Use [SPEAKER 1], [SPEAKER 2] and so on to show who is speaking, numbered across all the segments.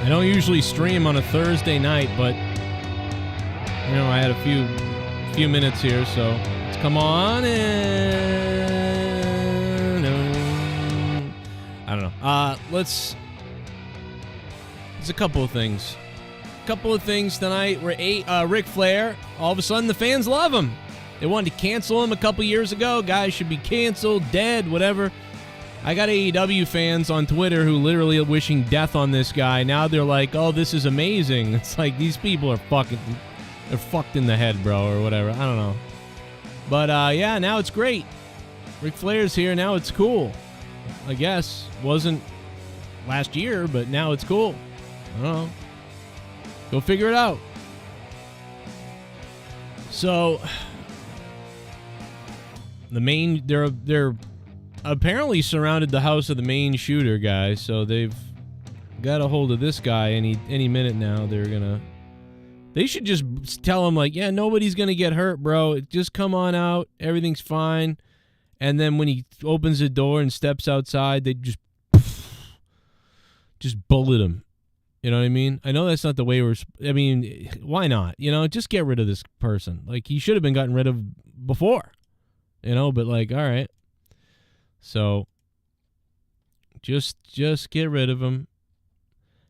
[SPEAKER 1] I don't usually stream on a Thursday night, but I had a few minutes here, so let's come on in. I don't know. There's a couple of things. Tonight. Ric Flair. All of a sudden, the fans love him. They wanted to cancel him a couple years ago. Guys should be canceled, dead, whatever. I got AEW fans on Twitter who literally are wishing death on this guy. Now they're like, oh, this is amazing. It's like these people are they're fucked in the head, bro, or whatever. I don't know. But, yeah, now it's great. Ric Flair's here. Now it's cool. I guess. Wasn't last year, but now it's cool. I don't know. Go figure it out. So, the Maine, they're apparently surrounded the house of the Maine shooter guy, so they've got a hold of this guy any minute now. They should just tell him, like, yeah, nobody's gonna get hurt, bro. Just come on out. Everything's fine. And then when he opens the door and steps outside, they just bullet him. You know what I mean? I know that's not the way why not? Just get rid of this person. Like, he should have been gotten rid of before. But like, all right. So, just get rid of him.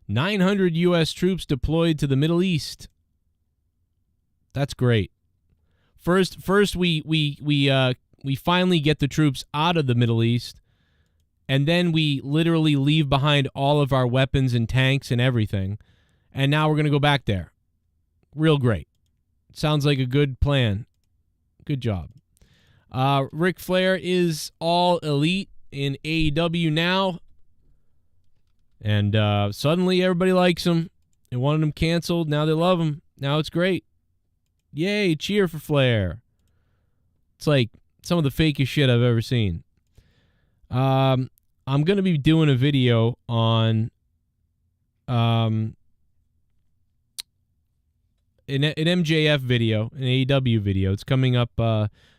[SPEAKER 1] 900 U.S. troops deployed to the Middle East. That's great. First, we finally get the troops out of the Middle East, and then we literally leave behind all of our weapons and tanks and everything, and now we're going to go back there. Real great. Sounds like a good plan. Good job. Ric Flair is all elite in AEW now, and suddenly everybody likes him. They wanted him canceled. Now they love him. Now it's great. Yay, cheer for Flair. It's like some of the fakest shit I've ever seen. I'm going to be doing a video on an MJF video, an AEW video. It's coming up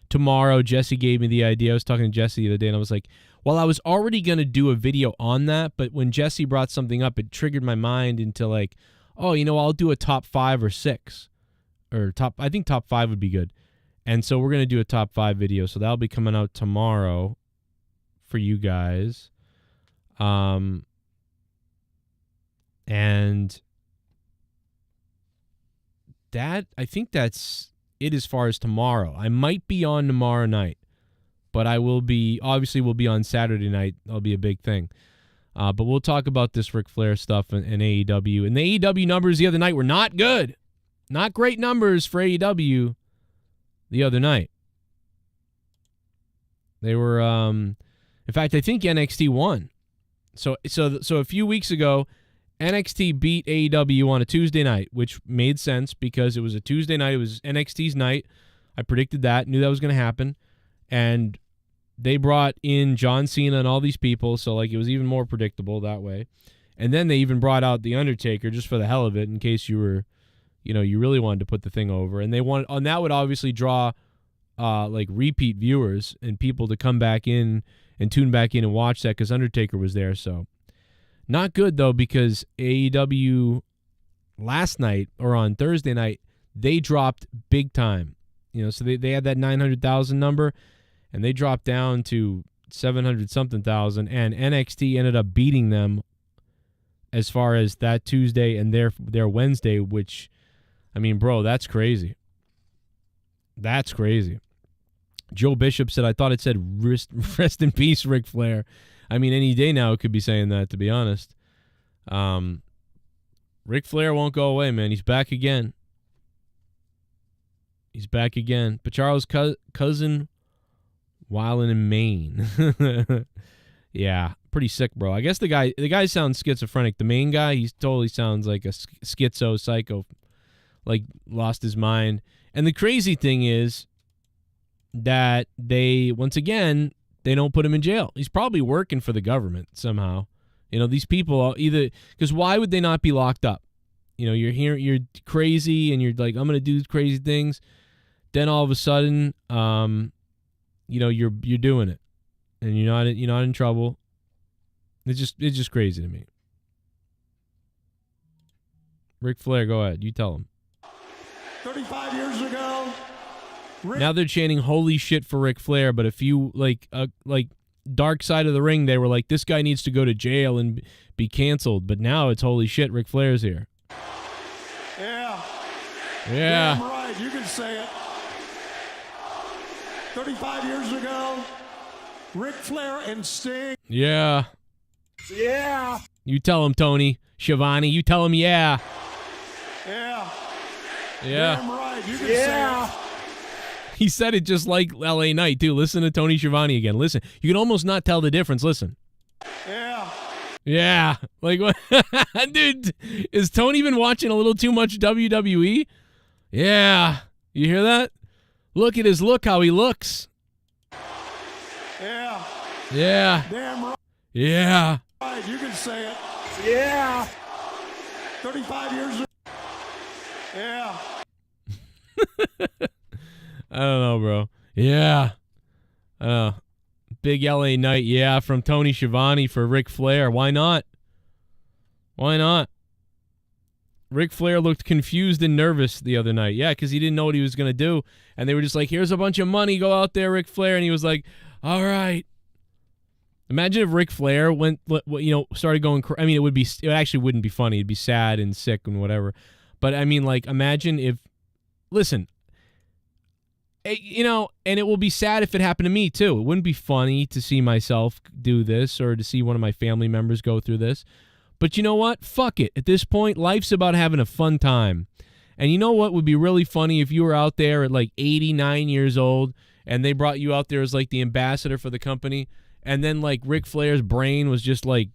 [SPEAKER 1] tomorrow. Jesse gave me the idea. I was talking to Jesse the other day, and I was like, well, I was already going to do a video on that, but when Jesse brought something up, it triggered my mind into like, oh, I'll do a top 5 or 6. I think top 5 would be good. And so we're going to do a top 5 video. So that'll be coming out tomorrow for you guys. And I think that's it as far as tomorrow. I might be on tomorrow night, but we'll be on Saturday night. That'll be a big thing. But we'll talk about this Ric Flair stuff and AEW. And the AEW numbers the other night were not good. Not great numbers for AEW the other night. They were, in fact, I think NXT won. So a few weeks ago, NXT beat AEW on a Tuesday night, which made sense because it was a Tuesday night. It was NXT's night. I predicted that, knew that was going to happen. And they brought in John Cena and all these people, so like it was even more predictable that way. And then they even brought out The Undertaker just for the hell of it, in case you were, you really wanted to put the thing over. And that would obviously draw like repeat viewers and people to come back in and tune back in and watch that because Undertaker was there. So not good though, because AEW last night or on Thursday night, they dropped big time. So they had that 900,000 number and they dropped down to 700-something thousand, and NXT ended up beating them as far as that Tuesday and their Wednesday, which, I mean, bro, that's crazy. That's crazy. Joe Bishop said, I thought it said rest in peace, Ric Flair. I mean, any day now it could be saying that, to be honest. Ric Flair won't go away, man. He's back again. He's back again. Pacharo's cousin wildin' in Maine. Yeah, pretty sick, bro. I guess the guy sounds schizophrenic. The Maine guy, he totally sounds like a schizo psycho, like lost his mind. And the crazy thing is that they don't put him in jail. He's probably working for the government somehow. These people are either, because why would they not be locked up? You're here, you're crazy, and you're like, I'm gonna do crazy things. Then all of a sudden, you're doing it, and you're not in trouble. It's just crazy to me. Ric Flair, go ahead. You tell him.
[SPEAKER 2] 35 years ago.
[SPEAKER 1] Now they're chanting "Holy shit" for Ric Flair, but if you like Dark Side of the Ring, they were like, this guy needs to go to jail and be canceled. But now it's "Holy shit, Ric Flair's here."
[SPEAKER 2] Yeah.
[SPEAKER 1] Yeah.
[SPEAKER 2] Damn right, you can say it. 35 years ago, Ric Flair and Sting.
[SPEAKER 1] Yeah.
[SPEAKER 2] Yeah.
[SPEAKER 1] You tell him, Tony Schiavone. You tell him, yeah.
[SPEAKER 2] Yeah.
[SPEAKER 1] Yeah.
[SPEAKER 2] Damn right, you can say it.
[SPEAKER 1] He said it just like LA Knight, too. Listen to Tony Schiavone again. Listen. You can almost not tell the difference. Listen.
[SPEAKER 2] Yeah.
[SPEAKER 1] Yeah. Like, what? Dude, is Tony been watching a little too much WWE? Yeah. You hear that? Look at his look, how he looks.
[SPEAKER 2] Yeah.
[SPEAKER 1] Yeah.
[SPEAKER 2] Damn right.
[SPEAKER 1] Yeah.
[SPEAKER 2] Right, you can say it. Yeah. 35 years ago. Yeah.
[SPEAKER 1] I don't know, bro. Yeah. Big LA Knight, yeah, from Tony Schiavone for Ric Flair. Why not? Why not? Ric Flair looked confused and nervous the other night. Yeah, because he didn't know what he was going to do. And they were just like, here's a bunch of money. Go out there, Ric Flair. And he was like, all right. Imagine if Ric Flair started going. I mean, it actually wouldn't be funny. It'd be sad and sick and whatever. But I mean, like, imagine if, listen, and it will be sad if it happened to me too. It wouldn't be funny to see myself do this or to see one of my family members go through this. But you know what? Fuck it. At this point, life's about having a fun time. And you know what would be really funny if you were out there at like 89 years old and they brought you out there as like the ambassador for the company, and then like Ric Flair's brain was just like,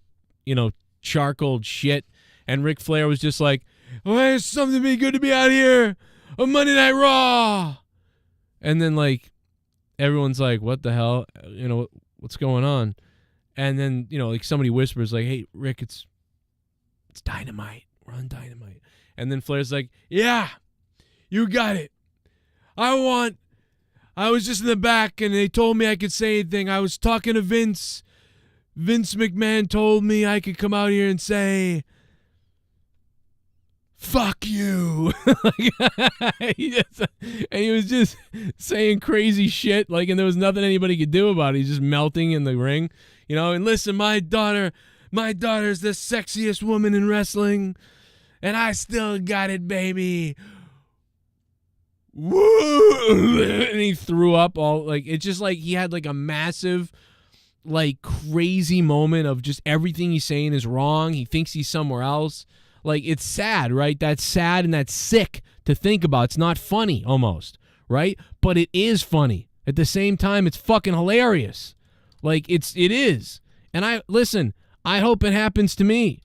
[SPEAKER 1] charcoaled shit, and Ric Flair was just like, oh, it's something to be good to be out here on Monday Night Raw. And then like everyone's like, what the hell? What's going on? And then, like somebody whispers like, hey, Rick, it's Dynamite. We're on Dynamite. And then Flair's like, yeah, you got it. I was just in the back and they told me I could say anything. I was talking to Vince. Vince McMahon told me I could come out here and say, fuck you. And he was just saying crazy shit, like, and there was nothing anybody could do about it. He's just melting in the ring, and listen, my daughter's the sexiest woman in wrestling, and I still got it, baby. Woo! And he threw up all, like, it's just like he had like a massive, like, crazy moment of just everything he's saying is wrong. He thinks he's somewhere else. Like, it's sad, right? That's sad and that's sick to think about. It's not funny almost, right? But it is funny. At the same time, it's fucking hilarious. Like, it is. And I hope it happens to me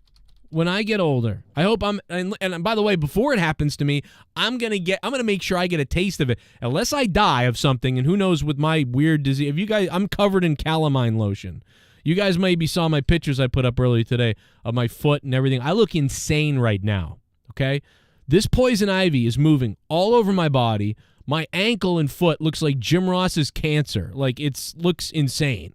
[SPEAKER 1] when I get older. I hope and by the way, before it happens to me, I'm going to make sure I get a taste of it. Unless I die of something, and who knows with my weird disease. If you guys, I'm covered in calamine lotion. You guys maybe saw my pictures I put up earlier today of my foot and everything. I look insane right now, okay? This poison ivy is moving all over my body. My ankle and foot looks like Jim Ross's cancer. Like, it looks insane.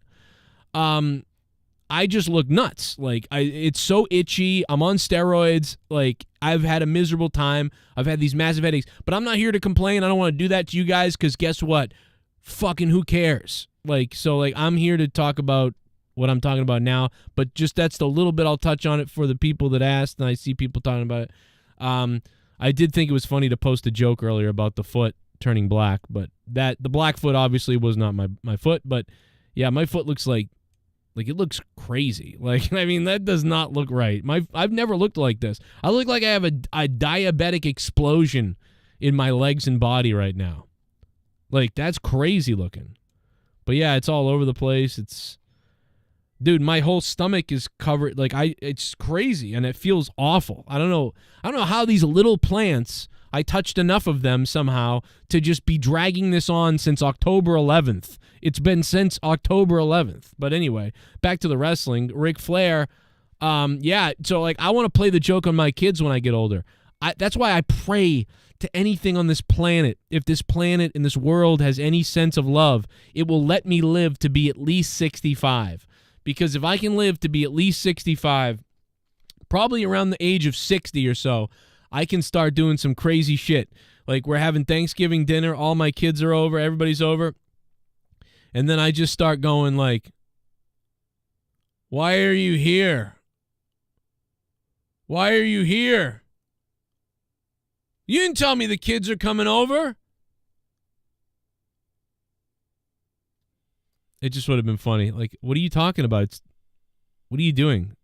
[SPEAKER 1] I just look nuts. Like, it's so itchy. I'm on steroids. Like, I've had a miserable time. I've had these massive headaches. But I'm not here to complain. I don't want to do that to you guys because guess what? Fucking who cares? Like, so, like, I'm here to talk about what I'm talking about now, but just that's the little bit I'll touch on it for the people that asked, and I see people talking about it. I did think it was funny to post a joke earlier about the foot turning black, but the black foot obviously was not my foot, but yeah, my foot looks like it looks crazy. Like, I mean, that does not look right. I've never looked like this. I look like I have a diabetic explosion in my legs and body right now. Like, that's crazy looking. But yeah, it's all over the place. Dude, my whole stomach is covered. Like, it's crazy, and it feels awful. I don't know how these little plants, I touched enough of them somehow to just be dragging this on since October 11th. It's been since October 11th. But anyway, back to the wrestling. Ric Flair, yeah, so, like, I want to play the joke on my kids when I get older. That's why I pray to anything on this planet. If this planet and this world has any sense of love, it will let me live to be at least 65. Because if I can live to be at least 65, probably around the age of 60 or so, I can start doing some crazy shit. Like we're having Thanksgiving dinner, all my kids are over, everybody's over. And then I just start going like, why are you here? Why are you here? You didn't tell me the kids are coming over. It just would have been funny. Like, what are you talking about? What are you doing?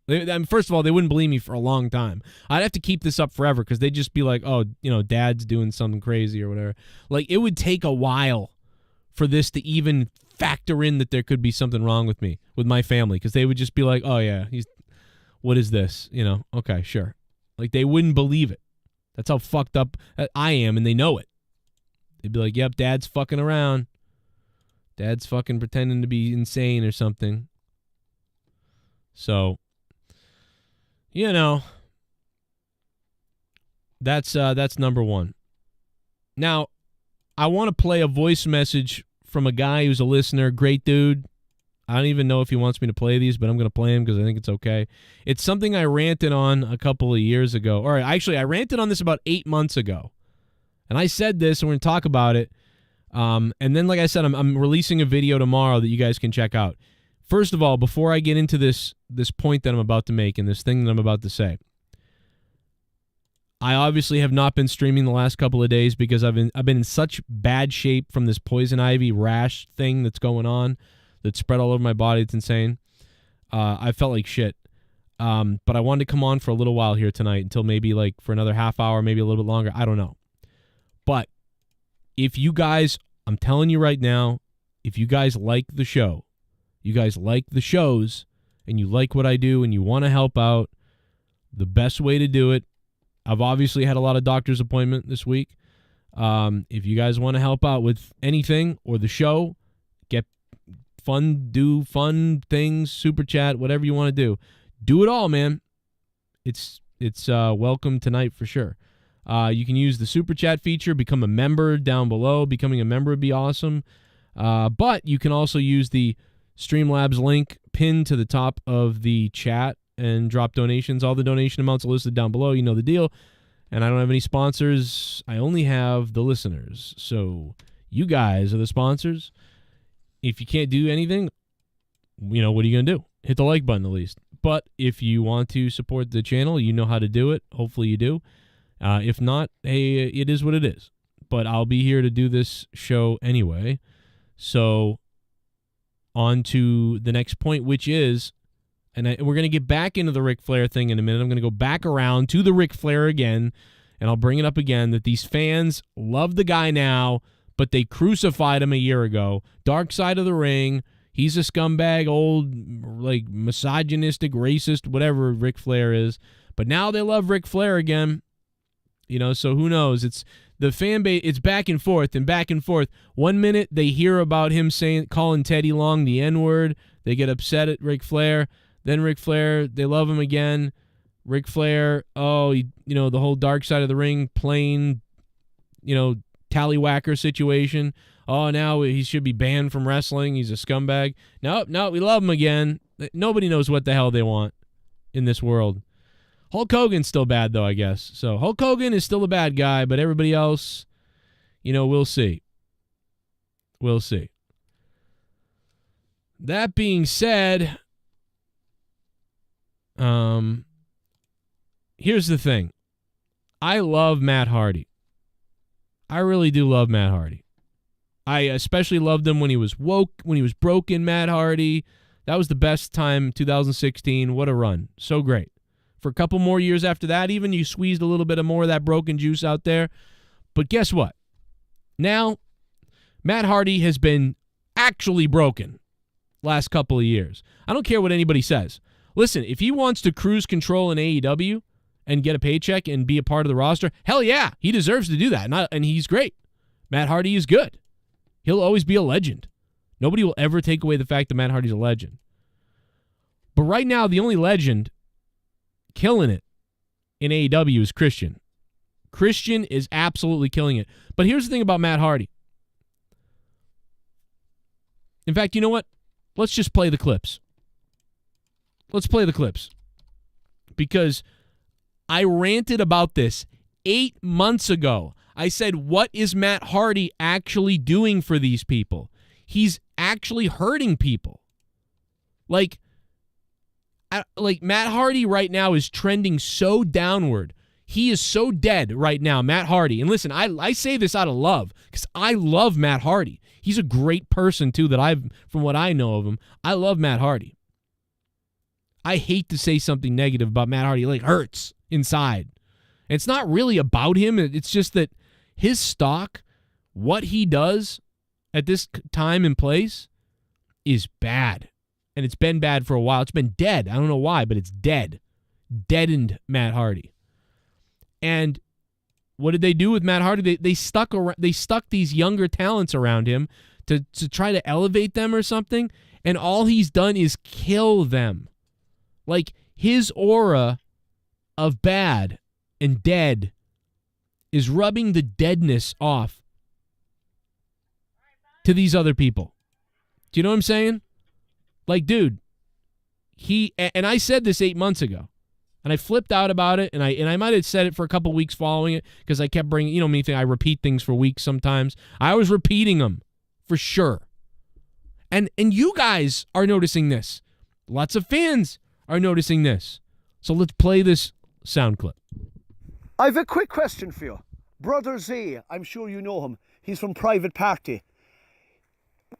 [SPEAKER 1] First of all, they wouldn't believe me for a long time. I'd have to keep this up forever because they'd just be like, oh, dad's doing something crazy or whatever. Like, it would take a while for this to even factor in that there could be something wrong with me, with my family, because they would just be like, oh, yeah, what is this? Okay, sure. Like, they wouldn't believe it. That's how fucked up I am, and they know it. They'd be like, yep, dad's fucking around. Dad's fucking pretending to be insane or something. So, that's number one. Now, I want to play a voice message from a guy who's a listener, great dude. I don't even know if he wants me to play these, but I'm going to play him because I think it's okay. It's something I ranted on a couple of years ago. Or actually, I ranted on this about 8 months ago. And I said this, and we're going to talk about it. And then, like I said, I'm releasing a video tomorrow that you guys can check out. First of all, before I get into this point that I'm about to make and this thing that I'm about to say, I obviously have not been streaming the last couple of days because I've been in such bad shape from this poison ivy rash thing that's going on, that's spread all over my body. It's insane. I felt like shit. But I wanted to come on for a little while here tonight until maybe like for another half hour, maybe a little bit longer. I don't know. But if you guys, I'm telling you right now, if you guys like the show, you guys like the shows, and you like what I do, and you want to help out, the best way to do it, I've obviously had a lot of doctor's appointment this week. If you guys want to help out with anything or the show, do fun things, super chat, whatever you want to do it all, man. It's welcome tonight for sure. You can use the super chat feature, become a member down below. Becoming a member would be awesome. But you can also use the Streamlabs link pinned to the top of the chat and drop donations. All the donation amounts are listed down below. You know the deal. And I don't have any sponsors. I only have the listeners. So you guys are the sponsors. If you can't do anything, what are you going to do? Hit the like button at least. But if you want to support the channel, you know how to do it. Hopefully you do. If not, hey, it is what it is. But I'll be here to do this show anyway. So on to the next point, which is, and we're going to get back into the Ric Flair thing in a minute. I'm going to go back around to the Ric Flair again, and I'll bring it up again, that these fans love the guy now, but they crucified him a year ago. Dark side of the ring. He's a scumbag, old, like, misogynistic, racist, whatever Ric Flair is. But now they love Ric Flair again. So who knows? It's the fan base. It's back and forth and back and forth. 1 minute they hear about him calling Teddy Long the N-word. They get upset at Ric Flair. Then Ric Flair, they love him again. Ric Flair, the whole dark side of the ring, plain, tallywhacker situation. Oh, now he should be banned from wrestling. He's a scumbag. No, we love him again. Nobody knows what the hell they want in this world. Hulk Hogan's still bad, though, I guess. So Hulk Hogan is still a bad guy, but everybody else, we'll see. We'll see. That being said, here's the thing. I love Matt Hardy. I really do love Matt Hardy. I especially loved him when he was woke, when he was broken, Matt Hardy. That was the best time, 2016. What a run. So great. For a couple more years after that, even, you squeezed a little bit of more of that broken juice out there. But guess what? Now, Matt Hardy has been actually broken last couple of years. I don't care what anybody says. Listen, if he wants to cruise control in AEW and get a paycheck and be a part of the roster, hell yeah, he deserves to do that. And he's great. Matt Hardy is good. He'll always be a legend. Nobody will ever take away the fact that Matt Hardy's a legend. But right now, the only legend killing it in AEW is Christian. Christian is absolutely killing it. But here's the thing about Matt Hardy. In fact, you know what? Let's just play the clips. Let's play the clips. Because I ranted about this 8 months ago. I said, what is Matt Hardy actually doing for these people? He's actually hurting people. Like Matt Hardy right now is trending so downward. He is so dead right now, Matt Hardy. And listen, I say this out of love because I love Matt Hardy. He's a great person, too, from what I know of him. I love Matt Hardy. I hate to say something negative about Matt Hardy. Like, hurts inside. It's not really about him. It's just that his stock, what he does at this time and place, is bad. And it's been bad for a while. It's been dead. I don't know why, but it's dead. Deadened Matt Hardy. And what did they do with Matt Hardy? They stuck these younger talents around him to try to elevate them or something, and all he's done is kill them. Like, his aura of bad and dead is rubbing the deadness off to these other people. Do you know what I'm saying? Like, dude, and I said this 8 months ago. And I flipped out about it, and I might have said it for a couple weeks following it because I kept bringing, me, I repeat things for weeks sometimes. I was repeating them for sure. And you guys are noticing this. Lots of fans are noticing this. So let's play this sound clip.
[SPEAKER 3] I've a quick question for you. Brother Z, I'm sure you know him. He's from Private Party.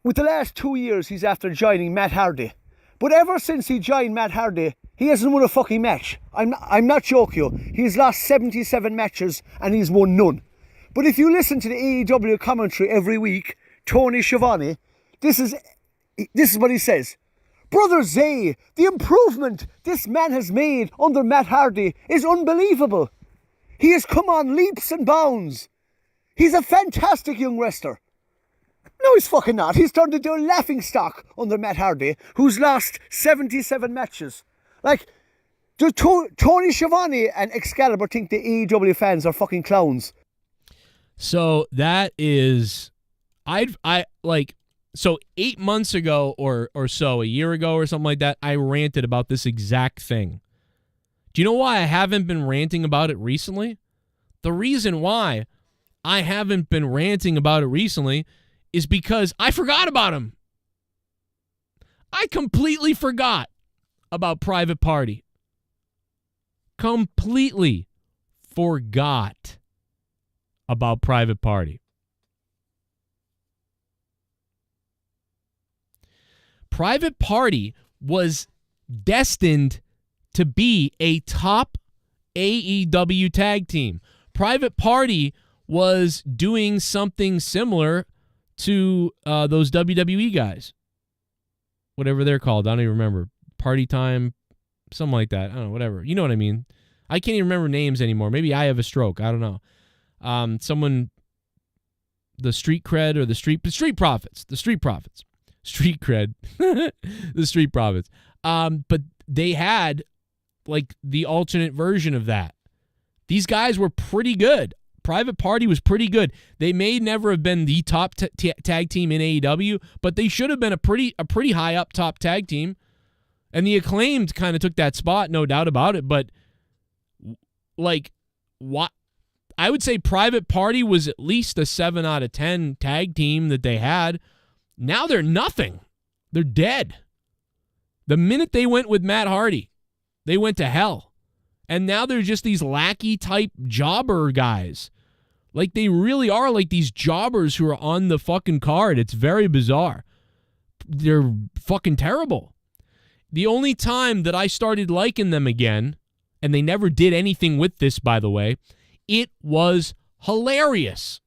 [SPEAKER 3] With the last 2 years, he's after joining Matt Hardy. But ever since he joined Matt Hardy, he hasn't won a fucking match. I'm not joking you. He's lost 77 matches and he's won none. But if you listen to the AEW commentary every week, Tony Schiavone, this is what he says. Brother Zay, the improvement this man has made under Matt Hardy is unbelievable. He has come on leaps and bounds. He's a fantastic young wrestler. No, he's fucking not. He's turned into a laughingstock under Matt Hardy, who's lost 77 matches. Like, do Tony Schiavone and Excalibur think the AEW fans are fucking clowns?
[SPEAKER 1] So that is, so 8 months ago or so, a year ago or something like that, I ranted about this exact thing. Do you know why I haven't been ranting about it recently? The reason why I haven't been ranting about it recently is because I forgot about him. I completely forgot about Private Party. Completely forgot about Private Party. Private Party was destined to be a top AEW tag team. Private Party was doing something similar to those WWE guys. Whatever they're called. I don't even remember. Party Time, something like that. I don't know, whatever. You know what I mean. I can't even remember names anymore. Maybe I have a stroke. I don't know. The Street Cred or the Street Profits. The Street Profits. Street Cred. The Street Profits. But they had like the alternate version of that. These guys were pretty good. Private Party was pretty good. They may never have been the top tag team in AEW, but they should have been a pretty high up top tag team. And the Acclaimed kind of took that spot, no doubt about it. But like, what? I would say Private Party was at least a 7 out of 10 tag team that they had. Now they're nothing. They're dead. The minute they went with Matt Hardy, they went to hell. And now they're just these lackey-type jobber guys. Like, they really are like these jobbers who are on the fucking card. It's very bizarre. They're fucking terrible. The only time that I started liking them again, and they never did anything with this, by the way, it was hilarious.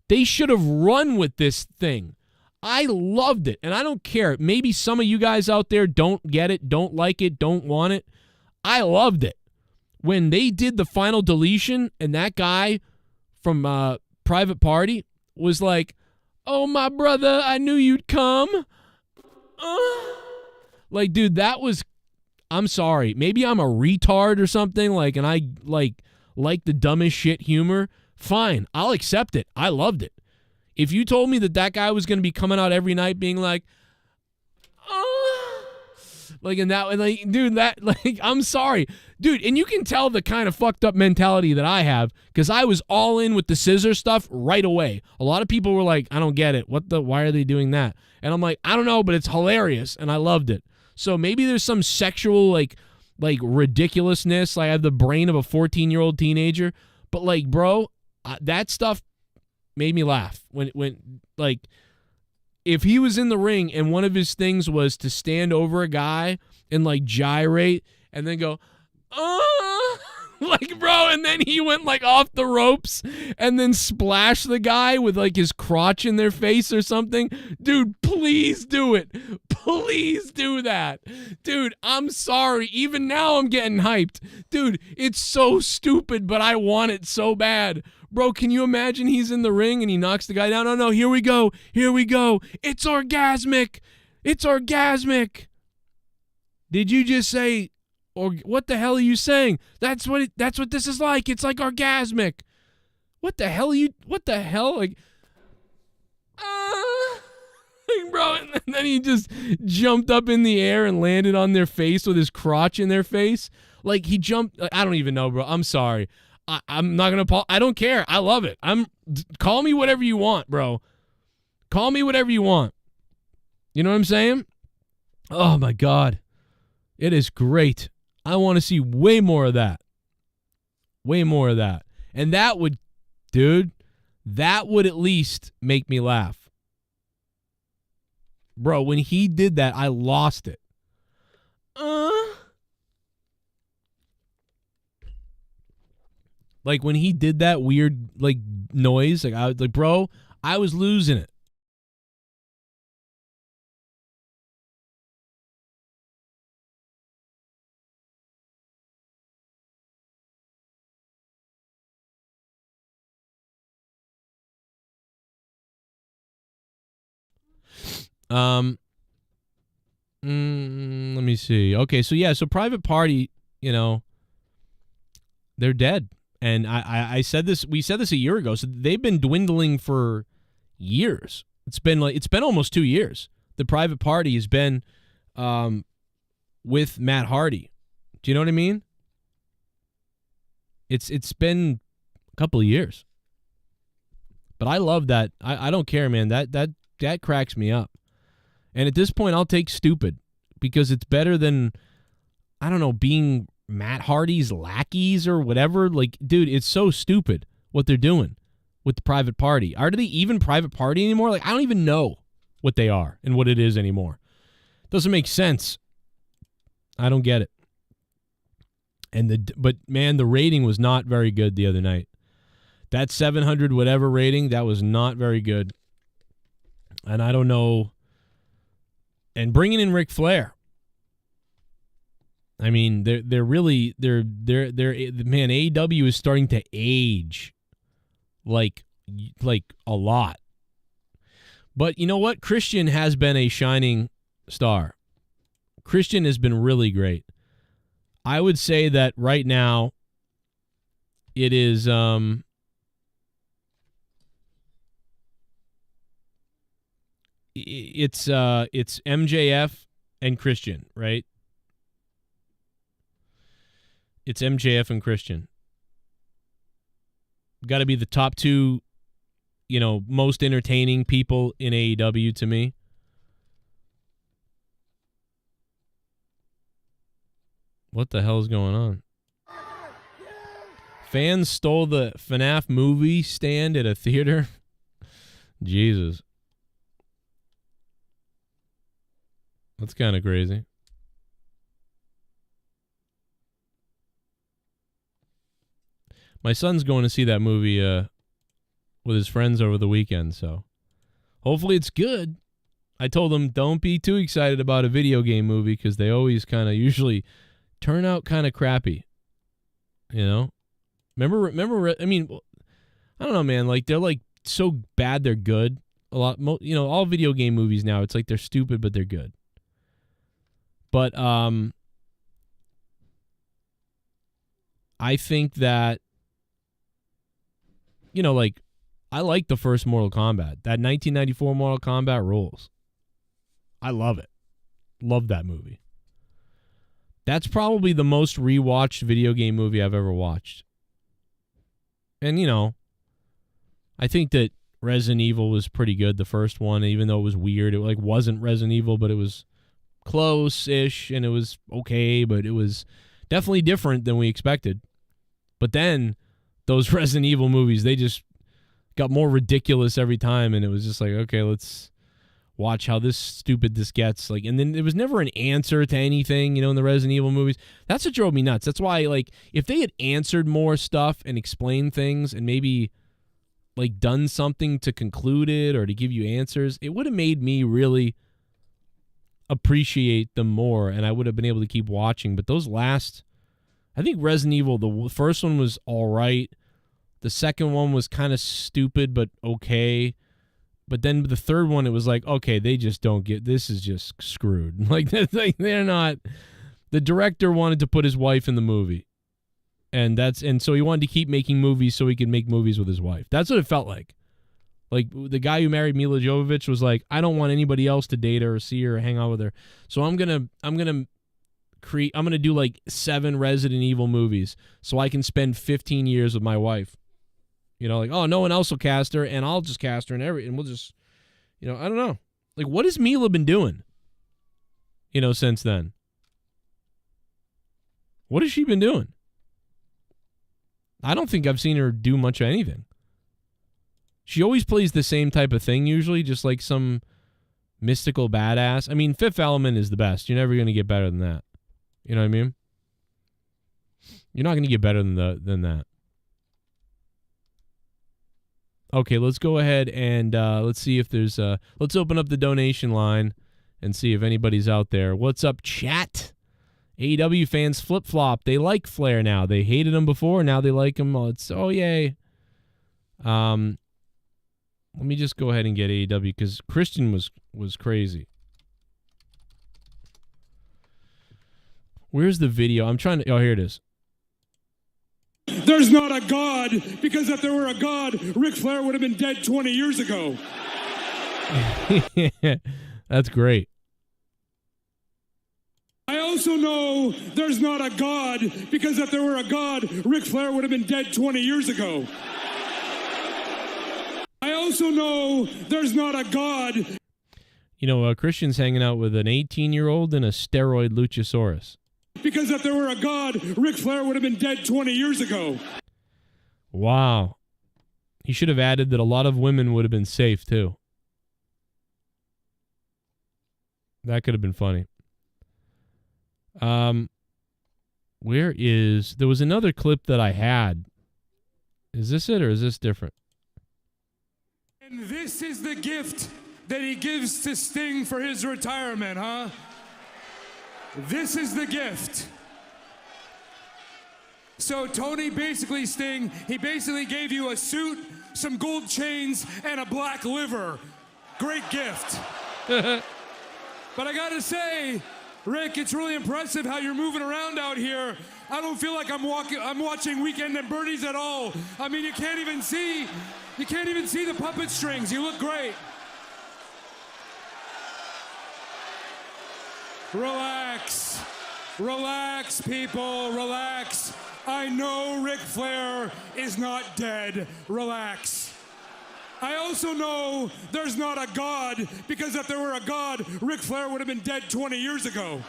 [SPEAKER 1] They should have run with this thing. I loved it, and I don't care. Maybe some of you guys out there don't get it, don't like it, don't want it. I loved it. When they did the final deletion and that guy from Private Party was like, "Oh, my brother, I knew you'd come." Like, dude, that was, I'm sorry. Maybe I'm a retard or something, like, and I like the dumbest shit humor. Fine, I'll accept it. I loved it. If you told me that guy was going to be coming out every night being like, "Oh, Like, in that, like, dude, that, like, I'm sorry. Dude, and you can tell the kind of fucked up mentality that I have because I was all in with the scissor stuff right away. A lot of people were like, I don't get it. Why are they doing that? And I'm like, I don't know, but it's hilarious, and I loved it. So maybe there's some sexual, like ridiculousness. Like, I have the brain of a 14-year-old teenager. But, like, bro, that stuff made me laugh. When like, if he was in the ring and one of his things was to stand over a guy and, like, gyrate and then go, like, bro, and then he went, like, off the ropes and then splashed the guy with, like, his crotch in their face or something. Dude, please do it. Please do that. Dude, I'm sorry. Even now I'm getting hyped. Dude, it's so stupid, but I want it so bad. Bro, can you imagine he's in the ring and he knocks the guy down? No, here we go. Here we go. It's orgasmic. It's orgasmic. Did you just say, or what the hell are you saying? That's what this is like. It's like orgasmic. What the hell? Like, bro, and then he just jumped up in the air and landed on their face with his crotch in their face. Like, he jumped. I don't even know, bro. I'm sorry. I'm not gonna. I don't care. I love it. Call me whatever you want, bro. Call me whatever you want. You know what I'm saying? Oh my God, it is great. I want to see way more of that. Way more of that. And that would, dude, that would at least make me laugh. Bro, when he did that, I lost it. Like, when he did that weird, like, noise, like, I was like, bro, I was losing it. Let me see. Okay, so Private Party, they're dead. And I said this, we said this a year ago. So they've been dwindling for years. It's been almost 2 years. The Private Party has been with Matt Hardy. Do you know what I mean? It's been a couple of years. But I love that. I don't care, man. That cracks me up. And at this point, I'll take stupid because it's better than, I don't know, being Matt Hardy's lackeys or whatever. Like, dude, it's so stupid what they're doing with the Private Party. Are they even Private Party anymore? Like, I don't even know what they are and what it is anymore. Doesn't make sense. I don't get it. But man, the rating was not very good the other night. That 700 whatever rating, that was not very good. And I don't know. And bringing in Ric Flair. I mean, they're really man, AEW is starting to age like a lot. But you know what? Christian has been a shining star. Christian has been really great. I would say that right now it is it's MJF and Christian, right? It's MJF and Christian. Got to be the top two, most entertaining people in AEW to me. What the hell is going on? Fans stole the FNAF movie stand at a theater. Jesus. That's kind of crazy. My son's going to see that movie with his friends over the weekend, so hopefully it's good. I told him don't be too excited about a video game movie because they always kind of usually turn out kind of crappy. Remember, I mean, I don't know, man. Like, they're like so bad they're good. A lot, all video game movies now, it's like they're stupid but they're good. But I think that, I like the first Mortal Kombat. That 1994 Mortal Kombat rules. I love it. Love that movie. That's probably the most rewatched video game movie I've ever watched. And, you know, I think that Resident Evil was pretty good, the first one, even though it was weird. It like wasn't Resident Evil, but it was close-ish, and it was okay, but it was definitely different than we expected. But then those Resident Evil movies, they just got more ridiculous every time, and it was just like, okay, let's watch how stupid this gets. Like, and then there was never an answer to anything, you know, in the Resident Evil movies. That's what drove me nuts. That's why, like, if they had answered more stuff and explained things and maybe like done something to conclude it or to give you answers, it would have made me really appreciate them more, and I would have been able to keep watching. But those last, I think Resident Evil, the first one was all right. The second one was kind of stupid but okay. But then the third one, it was like, okay, they just don't get, this is just screwed. Like, they're not, the director wanted to put his wife in the movie. And so he wanted to keep making movies so he could make movies with his wife. That's what it felt like. Like, the guy who married Mila Jovovich was like, I don't want anybody else to date her or see her or hang out with her. So I'm gonna do like 7 Resident Evil movies so I can spend 15 years with my wife. You know, like, oh, no one else will cast her, and I'll just cast her, and we'll just, you know, I don't know. Like, what has Mila been doing, you know, since then? What has she been doing? I don't think I've seen her do much of anything. She always plays the same type of thing, usually, just like some mystical badass. I mean, Fifth Element is the best. You're never going to get better than that. You know what I mean? You're not going to get better than that. Okay, let's go ahead and let's see if there's let's open up the donation line and see if anybody's out there. What's up, chat? AEW fans flip-flop. They like Flair now. They hated him before. Now they like him. Oh, yay. Let me just go ahead and get AEW because Christian was crazy. Where's the video? I'm trying to... Oh, here it is.
[SPEAKER 2] There's not a God, because if there were a God, Ric Flair would have been dead 20 years ago.
[SPEAKER 1] That's great.
[SPEAKER 2] I also know there's not a God, because if there were a God, Ric Flair would have been dead 20 years ago. I also know there's not a God.
[SPEAKER 1] You know, Christian's hanging out with an 18-year-old and a steroid Luchasaurus.
[SPEAKER 2] Because if there were a God, Ric Flair would have been dead 20 years ago.
[SPEAKER 1] Wow. He should have added that a lot of women would have been safe, too. That could have been funny. There was another clip that I had. Is this it or is this different?
[SPEAKER 2] And this is the gift that he gives to Sting for his retirement, huh? This is the gift. So Tony Sting, he basically gave you a suit, some gold chains, and a black liver. Great gift. But I gotta say, Rick, it's really impressive how you're moving around out here. I don't feel like I'm watching Weekend at Bernie's at all. I mean, you can't even see the puppet strings. You look great. Relax. Relax, people. Relax. I know Ric Flair is not dead. Relax. I also know there's not a God, because if there were a God, Ric Flair would have been dead 20 years ago.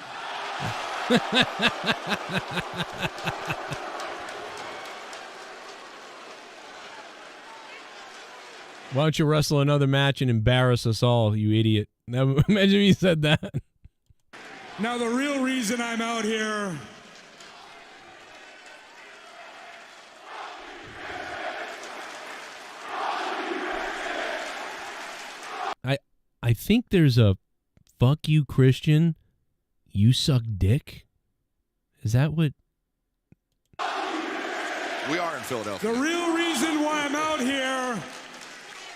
[SPEAKER 1] Why don't you wrestle another match and embarrass us all, you idiot? Now, imagine if you said that.
[SPEAKER 2] Now, the real reason I'm out here...
[SPEAKER 1] I think there's a fuck you, Christian, you suck dick. Is that what?
[SPEAKER 4] We are in Philadelphia.
[SPEAKER 2] The real reason why I'm out here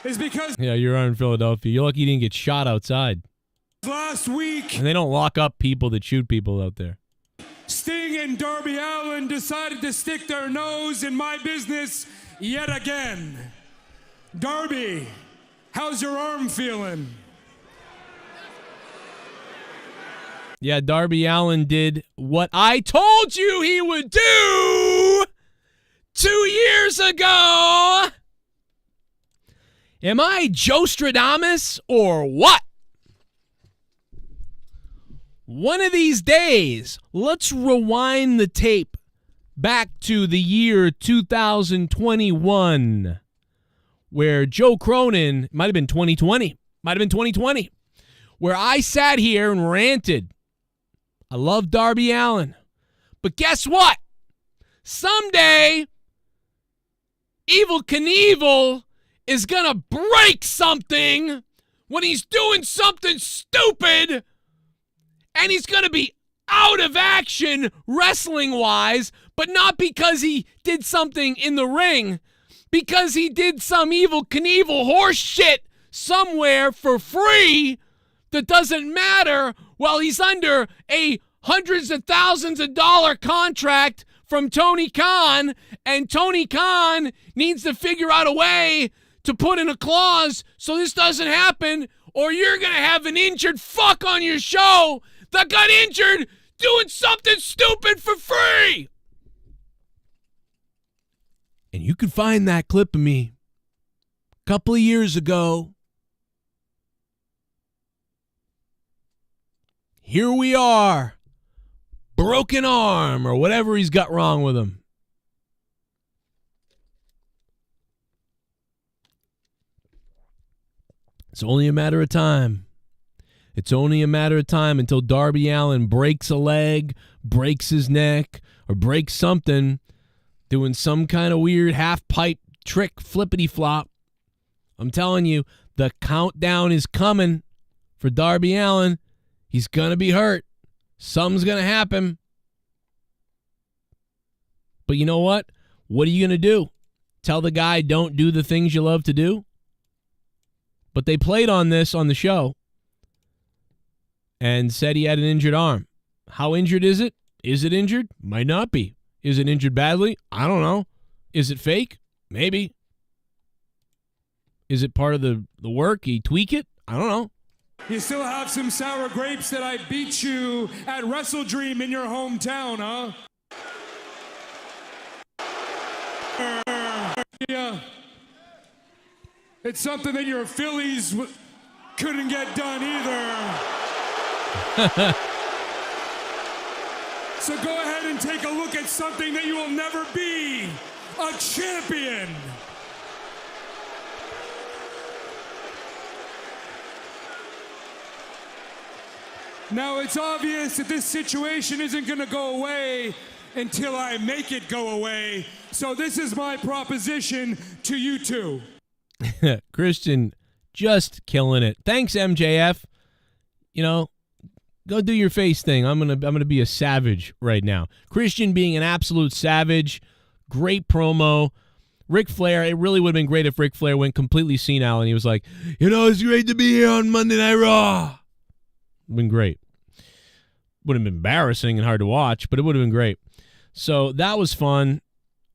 [SPEAKER 2] is because...
[SPEAKER 1] Yeah, you're in Philadelphia. You're lucky you didn't get shot outside.
[SPEAKER 2] Last week...
[SPEAKER 1] And they don't lock up people that shoot people out there.
[SPEAKER 2] Sting and Darby Allin decided to stick their nose in my business yet again. Darby, how's your arm feeling?
[SPEAKER 1] Yeah, Darby Allin did what I told you he would do 2 years ago. Am I Joe Stradamus or what? One of these days, let's rewind the tape back to the year 2021, where Joe Cronin, might have been 2020, where I sat here and ranted. I love Darby Allin. But guess what? Someday, Evel Knievel is going to break something when he's doing something stupid, and he's going to be out of action wrestling-wise, but not because he did something in the ring, because he did some Evel Knievel horse shit somewhere for free that doesn't matter while he's under a hundreds of thousands of dollar contract from Tony Khan, and Tony Khan needs to figure out a way to put in a clause so this doesn't happen, or you're going to have an injured fuck on your show that got injured doing something stupid for free. And you can find that clip of me a couple of years ago. Here we are. Broken arm or whatever he's got wrong with him. It's only a matter of time. It's only a matter of time until Darby Allin breaks a leg, breaks his neck, or breaks something doing some kind of weird half-pipe trick flippity-flop. I'm telling you, the countdown is coming for Darby Allin. He's going to be hurt. Something's going to happen. But you know what? What are you going to do? Tell the guy don't do the things you love to do? But they played on this on the show and said he had an injured arm. How injured is it? Is it injured? Might not be. Is it injured badly? I don't know. Is it fake? Maybe. Is it part of the work? He tweak it? I don't know.
[SPEAKER 2] You still have some sour grapes that I beat you at Wrestle Dream in your hometown, huh? Yeah. It's something that your Phillies couldn't get done either. So go ahead and take a look at something that you will never be, a champion. Now, it's obvious that this situation isn't going to go away until I make it go away. So this is my proposition to you two.
[SPEAKER 1] Christian just killing it. Thanks, MJF. You know, go do your face thing. I'm gonna be a savage right now. Christian being an absolute savage. Great promo. Ric Flair, it really would have been great if Ric Flair went completely senile and he was like, you know, it's great to be here on Monday Night Raw. Been great. Would have been embarrassing and hard to watch, but it would have been great. So that was fun.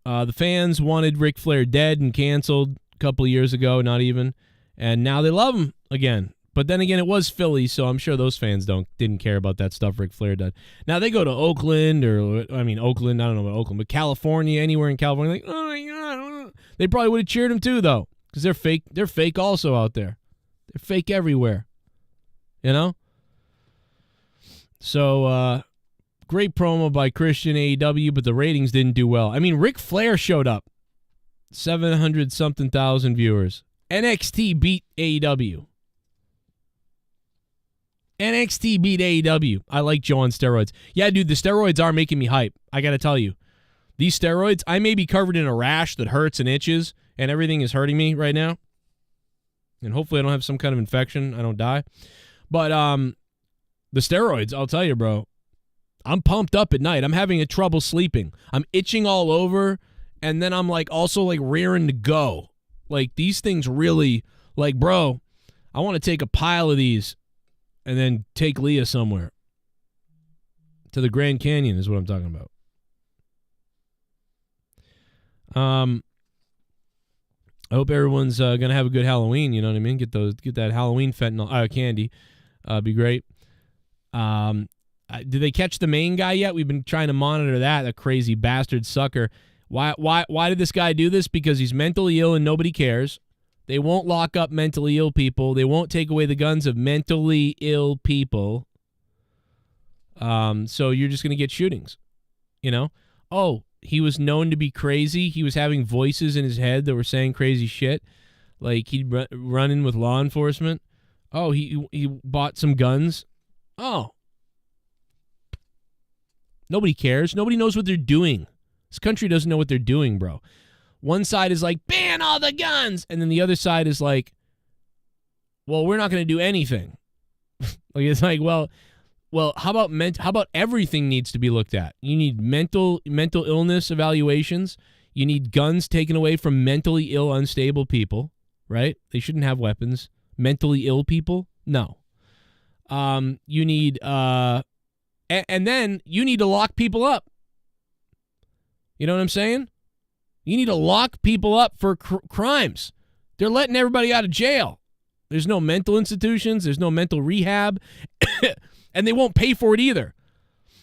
[SPEAKER 1] The fans wanted Ric Flair dead and canceled a couple of years ago, not even. And now they love him again. But then again, it was Philly, so I'm sure those fans didn't care about that stuff Ric Flair did. Now they go to Oakland, Oakland, I don't know about Oakland, but California, anywhere in California, like, oh my God. They probably would have cheered him too, though, because they're fake. They're fake also out there. They're fake everywhere. You know? So, great promo by Christian AEW, but the ratings didn't do well. I mean, Ric Flair showed up. 700-something thousand viewers. NXT beat AEW. NXT beat AEW. I like Joe on steroids. Yeah, dude, the steroids are making me hype. I got to tell you. These steroids, I may be covered in a rash that hurts and itches, and everything is hurting me right now. And hopefully I don't have some kind of infection. I don't die. But the steroids, I'll tell you, bro, I'm pumped up at night. I'm having trouble sleeping. I'm itching all over, and then I'm also rearing to go. Like, these things really, bro, I want to take a pile of these and then take Leah somewhere. To the Grand Canyon is what I'm talking about. I hope everyone's going to have a good Halloween, you know what I mean? Get that Halloween fentanyl candy. Be great. Did they catch the Maine guy yet? We've been trying to monitor that, a crazy bastard sucker. Why did this guy do this? Because he's mentally ill and nobody cares. They won't lock up mentally ill people. They won't take away the guns of mentally ill people. So you're just going to get shootings, you know? Oh, he was known to be crazy. He was having voices in his head that were saying crazy shit. Like he'd run in with law enforcement. Oh, he bought some guns. Oh. Nobody cares. Nobody knows what they're doing. This country doesn't know what they're doing, bro. One side is like, ban all the guns. And then the other side is like, well, we're not going to do anything. Like it's like, well, how about everything needs to be looked at? You need mental illness evaluations. You need guns taken away from mentally ill, unstable people, right? They shouldn't have weapons. Mentally ill people? No. You need and then you need to lock people up. You know what I'm saying? You need to lock people up for crimes. They're letting everybody out of jail. There's no mental institutions. There's no mental rehab. And they won't pay for it either.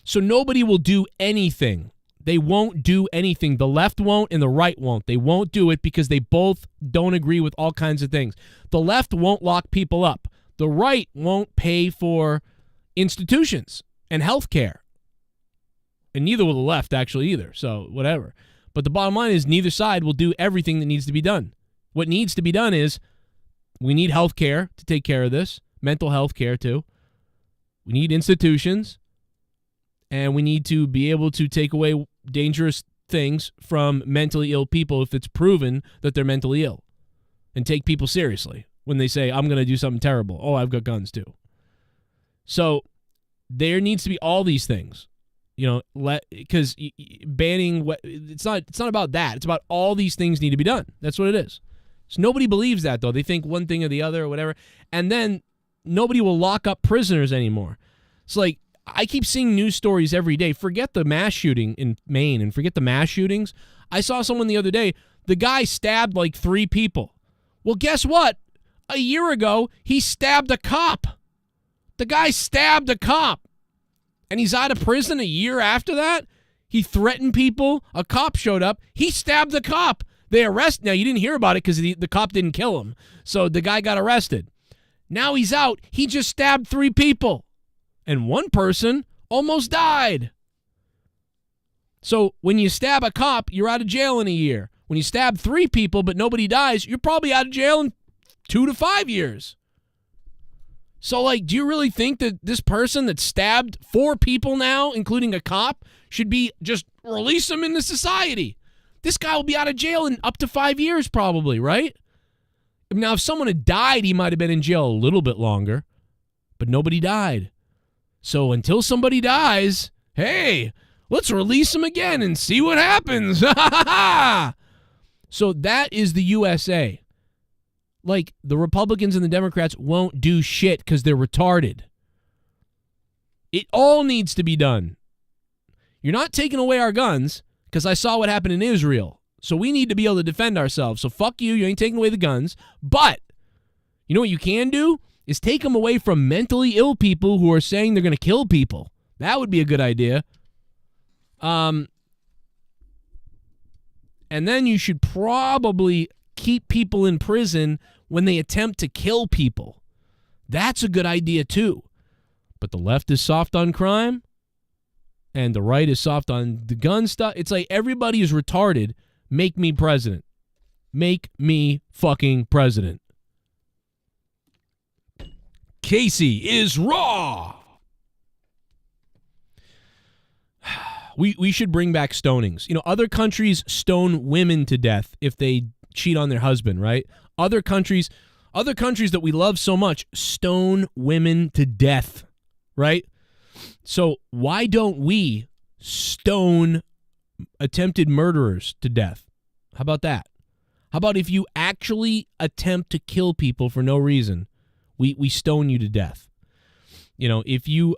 [SPEAKER 1] So nobody will do anything. They won't do anything. The left won't and the right won't. They won't do it because they both don't agree with all kinds of things. The left won't lock people up. The right won't pay for institutions and health care. And neither will the left actually either. So whatever. But the bottom line is neither side will do everything that needs to be done. What needs to be done is we need health care to take care of this. Mental health care too. We need institutions. And we need to be able to take away dangerous things from mentally ill people if it's proven that they're mentally ill. And take people seriously when they say, I'm going to do something terrible. Oh, I've got guns too. So there needs to be all these things. You know, because banning, it's not about that. It's about all these things need to be done. That's what it is. So nobody believes that, though. They think one thing or the other or whatever. And then nobody will lock up prisoners anymore. It's like, I keep seeing news stories every day. Forget the mass shooting in Maine and forget the mass shootings. I saw someone the other day. The guy stabbed like 3 people. Well, guess what? A year ago, he stabbed a cop. The guy stabbed a cop. And he's out of prison a year after that. He threatened people. A cop showed up. He stabbed the cop. They arrested. Now, you didn't hear about it because the cop didn't kill him. So the guy got arrested. Now he's out. He just stabbed 3 people. And one person almost died. So when you stab a cop, you're out of jail in a year. When you stab 3 people but nobody dies, you're probably out of jail in 2 to 5 years. So, like, do you really think that this person that stabbed 4 people now, including a cop, should be just release him into society? This guy will be out of jail in up to 5 years probably, right? Now, if someone had died, he might have been in jail a little bit longer, but nobody died. So until somebody dies, hey, let's release him again and see what happens. So that is the USA. Like, the Republicans and the Democrats won't do shit because they're retarded. It all needs to be done. You're not taking away our guns because I saw what happened in Israel. So we need to be able to defend ourselves. So fuck you. You ain't taking away the guns. But you know what you can do is take them away from mentally ill people who are saying they're going to kill people. That would be a good idea. And then you should probably keep people in prison when they attempt to kill people. That's a good idea too. But the left is soft on crime and the right is soft on the gun stuff. It's like everybody is retarded. Make me president. Make me fucking president. Casey is raw. We should bring back stonings. You know, other countries stone women to death if they cheat on their husband, right? Other countries that we love so much stone women to death, right? So why don't we stone attempted murderers to death? How about that? How about if you actually attempt to kill people for no reason, we stone you to death? You know, if you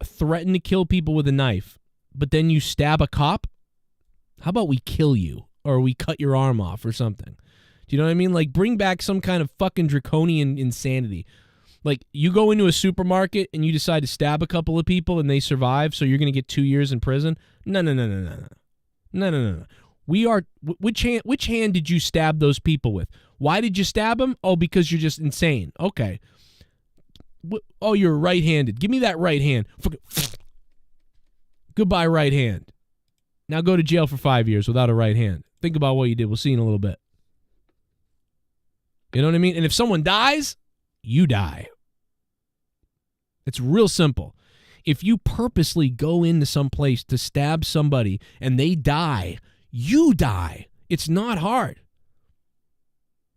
[SPEAKER 1] threaten to kill people with a knife, but then you stab a cop, how about we kill you or we cut your arm off or something? Do you know what I mean? Like, bring back some kind of fucking draconian insanity. Like, you go into a supermarket and you decide to stab a couple of people and they survive, so you're going to get 2 years in prison? No. No. Which hand did you stab those people with? Why did you stab them? Oh, because you're just insane. Okay. Oh, you're right-handed. Give me that right hand. Goodbye, right hand. Now go to jail for 5 years without a right hand. Think about what you did. We'll see in a little bit. You know what I mean? And if someone dies, you die. It's real simple. If you purposely go into some place to stab somebody and they die, you die. It's not hard.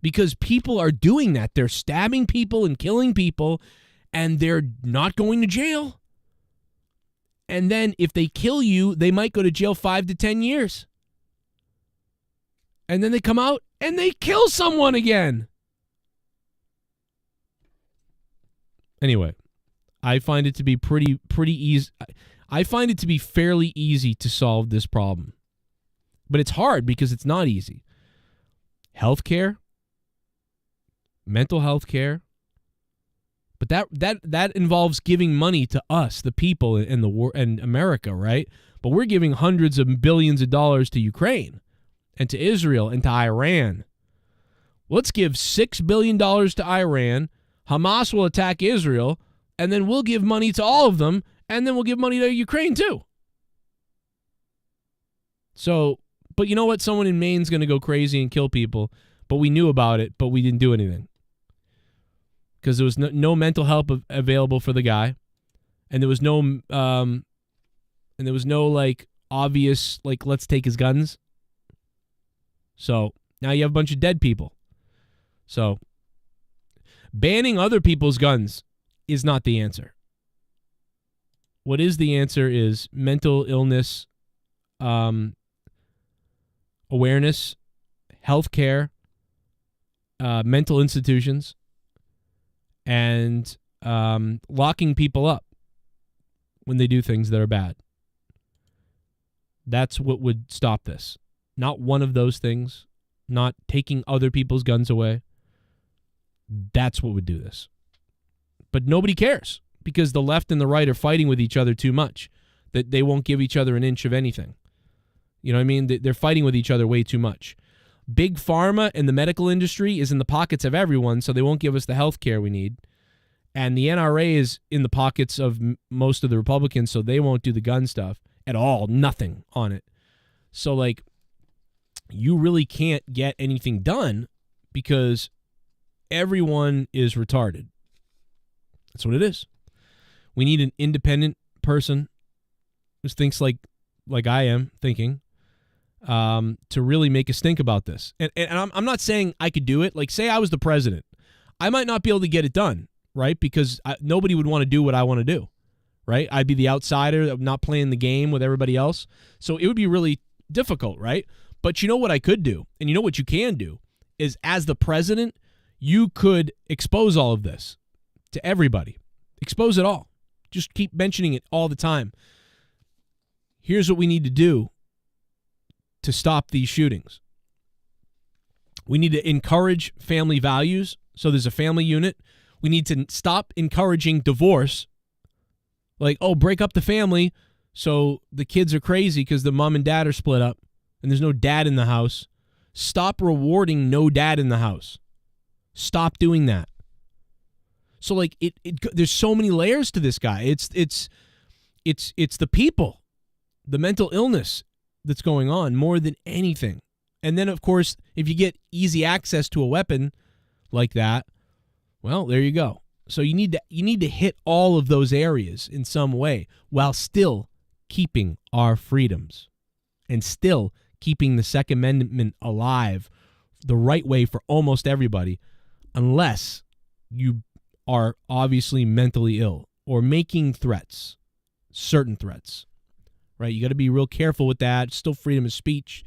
[SPEAKER 1] Because people are doing that. They're stabbing people and killing people, and they're not going to jail. And then if they kill you, they might go to jail 5 to 10 years. And then they come out and they kill someone again. Anyway, I find it to be pretty easy. I find it to be fairly easy to solve this problem. But it's hard because it's not easy. Healthcare, mental health care. But that involves giving money to us, the people in the war and America, right? But we're giving hundreds of billions of dollars to Ukraine and to Israel and to Iran. Let's give $6 billion to Iran. Hamas will attack Israel, and then we'll give money to all of them, and then we'll give money to Ukraine too. So, but you know what? Someone in Maine's going to go crazy and kill people, but we knew about it, but we didn't do anything. Because there was no mental help available for the guy, and there was no like obvious like let's take his guns. So now you have a bunch of dead people. So banning other people's guns is not the answer. What is the answer is mental illness, awareness, healthcare, mental institutions, and locking people up when they do things that are bad. That's what would stop this. Not one of those things, not taking other people's guns away. That's what would do this. But nobody cares because the left and the right are fighting with each other too much, that they won't give each other an inch of anything. You know what I mean? They're fighting with each other way too much. Big pharma and the medical industry is in the pockets of everyone, so they won't give us the health care we need. And the NRA is in the pockets of most of the Republicans, so they won't do the gun stuff at all. Nothing on it. So, like, you really can't get anything done because everyone is retarded. That's what it is. We need an independent person who thinks like I am thinking, to really make us think about this. And I'm not saying I could do it. Like, say I was the president. I might not be able to get it done, right? Because nobody would want to do what I want to do, right? I'd be the outsider, not playing the game with everybody else. So it would be really difficult, right? But you know what I could do, and you know what you can do, is as the president, you could expose all of this to everybody. Expose it all. Just keep mentioning it all the time. Here's what we need to do to stop these shootings. We need to encourage family values, so there's a family unit. We need to stop encouraging divorce. Like, oh, break up the family so the kids are crazy because the mom and dad are split up and there's no dad in the house. Stop rewarding no dad in the house. Stop doing that. So, like, there's so many layers to this guy. It's the people, the mental illness that's going on more than anything. And then, of course, if you get easy access to a weapon like that, well, there you go. So you need to hit all of those areas in some way while still keeping our freedoms and still keeping the Second Amendment alive the right way for almost everybody, unless you are obviously mentally ill or making threats, certain threats, right? You got to be real careful with that. It's still freedom of speech.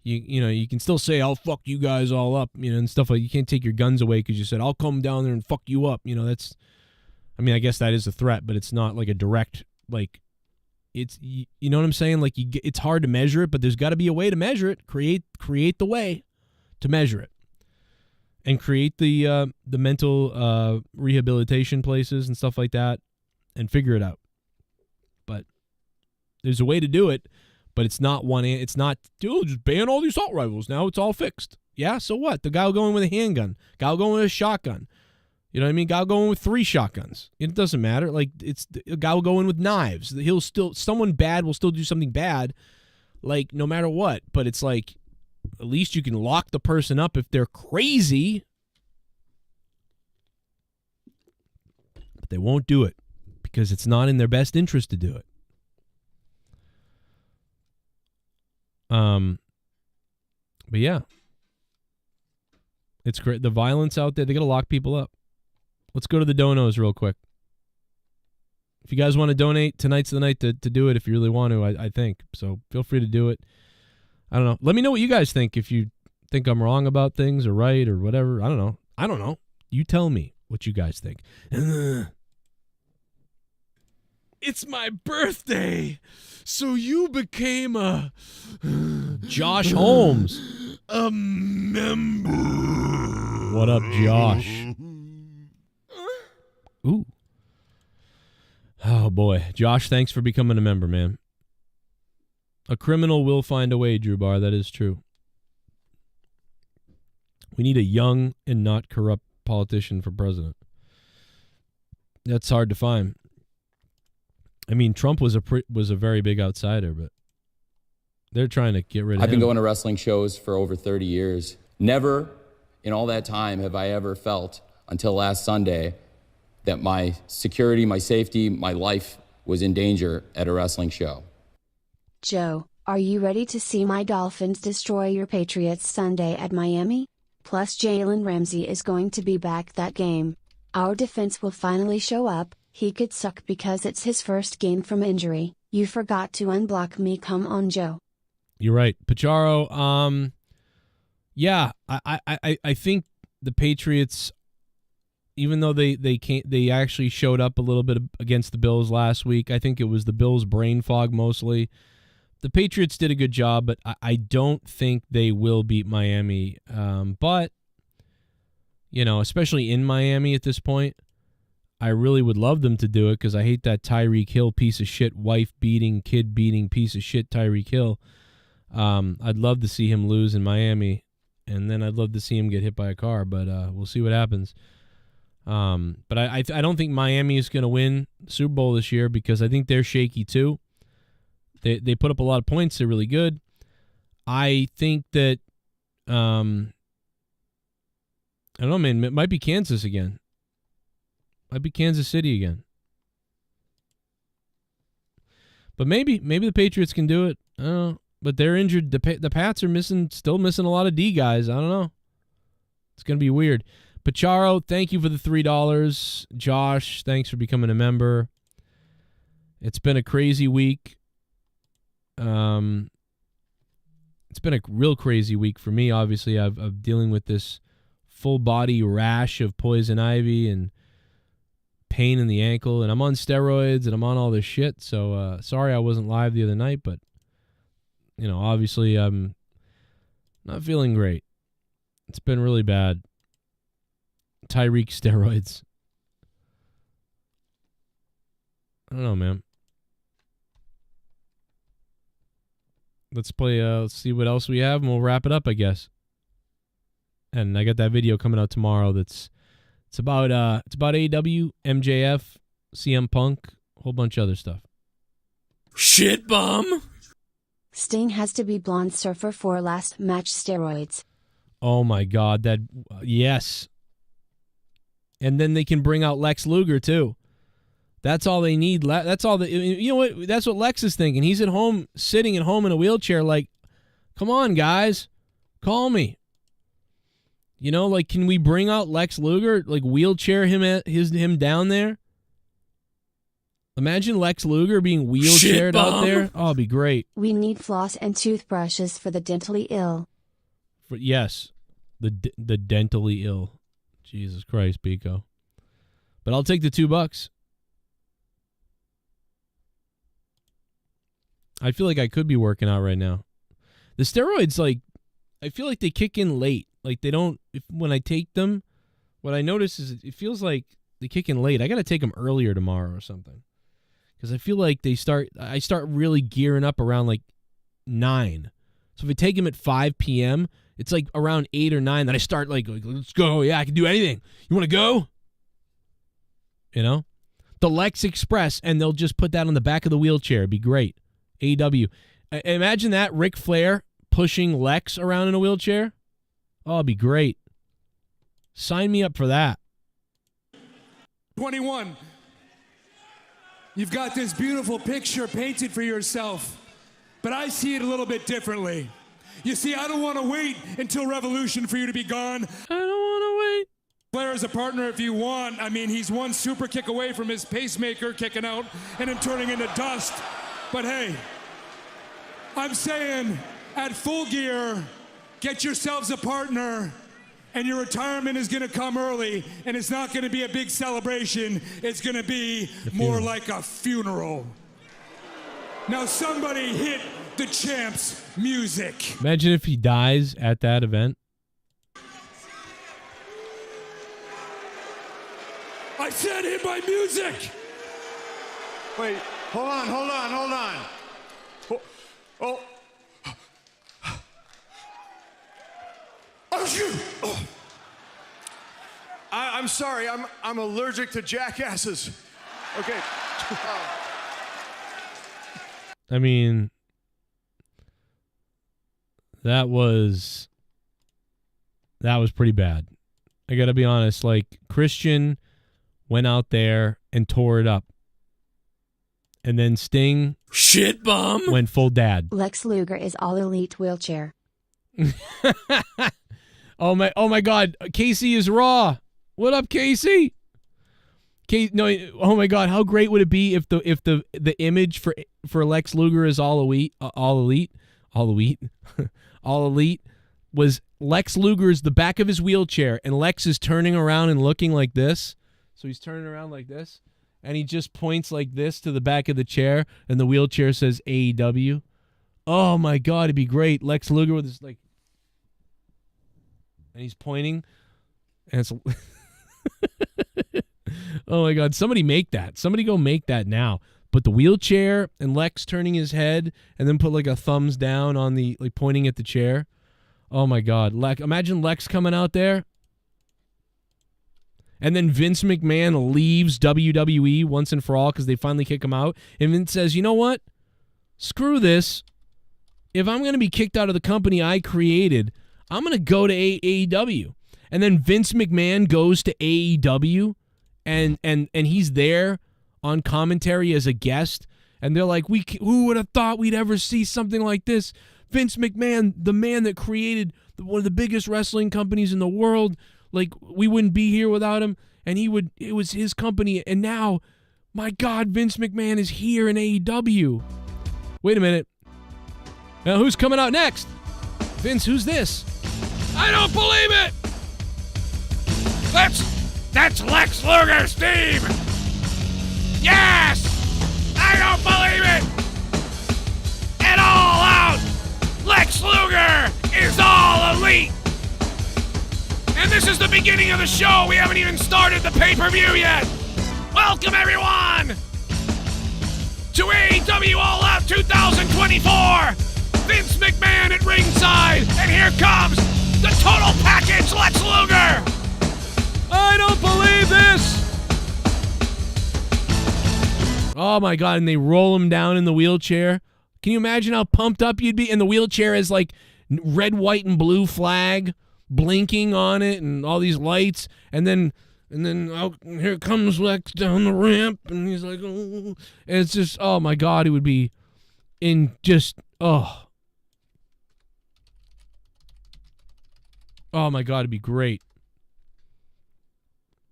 [SPEAKER 1] You know, you can still say, I'll fuck you guys all up, you know, and stuff like. You can't take your guns away because you said, I'll come down there and fuck you up. You know, that's, I mean, I guess that is a threat, but it's not like a direct, like, it's, you know what I'm saying? Like, it's hard to measure it, but there's got to be a way to measure it. Create the way to measure it. and create the mental rehabilitation places and stuff like that and figure it out. But there's a way to do it, but it's not it's not, dude, just ban all the assault rifles. Now it's all fixed. Yeah, so what? The guy will go in with a handgun. Guy will go in with a shotgun. You know what I mean? Guy will go in with 3 shotguns. It doesn't matter. Like, it's a guy will go in with knives. Someone bad will still do something bad, like, no matter what. But it's like, at least you can lock the person up if they're crazy. But they won't do it because it's not in their best interest to do it. But yeah. It's great. The violence out there, they got to lock people up. Let's go to the donos real quick. If you guys want to donate, tonight's the night to do it if you really want to, I think. So feel free to do it. I don't know. Let me know what you guys think. If you think I'm wrong about things or right or whatever. I don't know. You tell me what you guys think. It's my birthday, so you became a... Josh Holmes. A member. What up, Josh? Ooh. Oh, boy. Josh, thanks for becoming a member, man. A criminal will find a way, Drew Barr. That is true. We need a young and not corrupt politician for president. That's hard to find. I mean, Trump was a very big outsider, but they're trying to get rid of him.
[SPEAKER 4] I've been going to wrestling shows for over 30 years. Never in all that time have I ever felt, until last Sunday, that my security, my safety, my life was in danger at a wrestling show.
[SPEAKER 5] Joe, are you ready to see my Dolphins destroy your Patriots Sunday at Miami? Plus, Jalen Ramsey is going to be back that game. Our defense will finally show up. He could suck because it's his first game from injury. You forgot to unblock me. Come on, Joe.
[SPEAKER 1] You're right. Pacharo, yeah, I think the Patriots, even though they actually showed up a little bit against the Bills last week, I think it was the Bills' brain fog mostly. The Patriots did a good job, but I don't think they will beat Miami. But, especially in Miami at this point, I really would love them to do it because I hate that Tyreek Hill piece of shit, wife-beating, kid-beating piece of shit Tyreek Hill. I'd love to see him lose in Miami, and then I'd love to see him get hit by a car, but we'll see what happens. But I don't think Miami is going to win the Super Bowl this year because I think they're shaky too. They put up a lot of points. They're really good. I think that, I don't know, man, it might be Kansas again. Might be Kansas City again. But maybe the Patriots can do it. I don't know. But they're injured. The Pats are still missing a lot of D guys. I don't know. It's going to be weird. Pacharo, thank you for the $3. Josh, thanks for becoming a member. It's been a crazy week. It's been a real crazy week for me. Obviously, I'm dealing with this full body rash of poison ivy and pain in the ankle, and I'm on steroids and I'm on all this shit. So sorry I wasn't live the other night, but obviously I'm not feeling great. It's been really bad. Tyreek steroids. I don't know, man. Let's play. Let's see what else we have, and we'll wrap it up, I guess. And I got that video coming out tomorrow. It's about AEW, MJF, CM Punk, a whole bunch of other stuff. Shit bum.
[SPEAKER 5] Sting has to be blonde surfer for last match steroids.
[SPEAKER 1] Oh my God, that yes. And then they can bring out Lex Luger too. That's all they need. That's all you know what? That's what Lex is thinking. He's at home, sitting at home in a wheelchair, like, come on, guys, call me. Can we bring out Lex Luger? Like, wheelchair him down there? Imagine Lex Luger being wheelchaired out there. Oh, it'd be great.
[SPEAKER 5] We need floss and toothbrushes for the dentally ill.
[SPEAKER 1] Yes, the dentally ill. Jesus Christ, Pico. But I'll take the $2. I feel like I could be working out right now. The steroids, I feel like they kick in late. Like they don't. When I take them, what I notice is it feels like they kick in late. I got to take them earlier tomorrow or something, because I feel like I start really gearing up around like 9. So if I take them at 5 p.m., it's like around 8 or 9 that I start like let's go. Yeah, I can do anything. You want to go? You know, the Lex Express, and they'll just put that on the back of the wheelchair. It'd be great. AEW. Imagine that, Ric Flair pushing Lex around in a wheelchair. Oh, it'd be great. Sign me up for that.
[SPEAKER 2] 21. You've got this beautiful picture painted for yourself, but I see it a little bit differently. You see, I don't want to wait until Revolution for you to be gone.
[SPEAKER 1] I don't want to wait.
[SPEAKER 2] Flair is a partner if you want. I mean, he's one super kick away from his pacemaker kicking out and him turning into dust. But hey, I'm saying at Full Gear, get yourselves a partner, and your retirement is going to come early, and it's not going to be a big celebration. It's going to be more like a funeral. Now somebody hit the champ's music.
[SPEAKER 1] Imagine if he dies at that event.
[SPEAKER 2] I said hit my music.
[SPEAKER 6] Wait, hold on. Oh. Oh, shoot. Oh. I'm sorry, I'm allergic to jackasses. Okay.
[SPEAKER 1] I mean, that was pretty bad. I got to be honest. Like, Christian went out there and tore it up. And then Sting
[SPEAKER 7] shit bum
[SPEAKER 1] went full dad.
[SPEAKER 5] Lex Luger is all elite wheelchair.
[SPEAKER 1] Oh my God. Casey is raw. What up, Casey? Oh my God, how great would it be if the image for Lex Luger is all elite was Lex Luger's the back of his wheelchair and Lex is turning around and looking like this. So he's turning around like this and he just points like this to the back of the chair and the wheelchair says AEW. Oh my God, it'd be great. Lex Luger with his like, and he's pointing and it's oh my God, somebody make that. Somebody go make that now. But the wheelchair and Lex turning his head and then put like a thumbs down on the, like pointing at the chair. Oh my God. Imagine Lex coming out there. And then Vince McMahon leaves WWE once and for all because they finally kick him out. And Vince says, you know what? Screw this. If I'm going to be kicked out of the company I created, I'm going to go to AEW. And then Vince McMahon goes to AEW and he's there on commentary as a guest. And they're like, who would have thought we'd ever see something like this? Vince McMahon, the man that created one of the biggest wrestling companies in the world, like we wouldn't be here without him. And it was his company. And now, my God, Vince McMahon is here in AEW. Wait a minute. Now who's coming out next? Vince, who's this? I don't believe it! That's Lex Luger's team! Yes! I don't believe it! And all out! Lex Luger is all elite! And this is the beginning of the show. We haven't even started the pay-per-view yet. Welcome, everyone, to AEW All Out 2024. Vince McMahon at ringside. And here comes the total package, Lex Luger. I don't believe this. Oh, my God. And they roll him down in the wheelchair. Can you imagine how pumped up you'd be? And the wheelchair is like red, white, and blue flag blinking on it and all these lights. And then out, here comes Lex down the ramp. And he's like, oh. And it's just, oh, my God. It would be in just, oh. Oh, my God. It'd be great.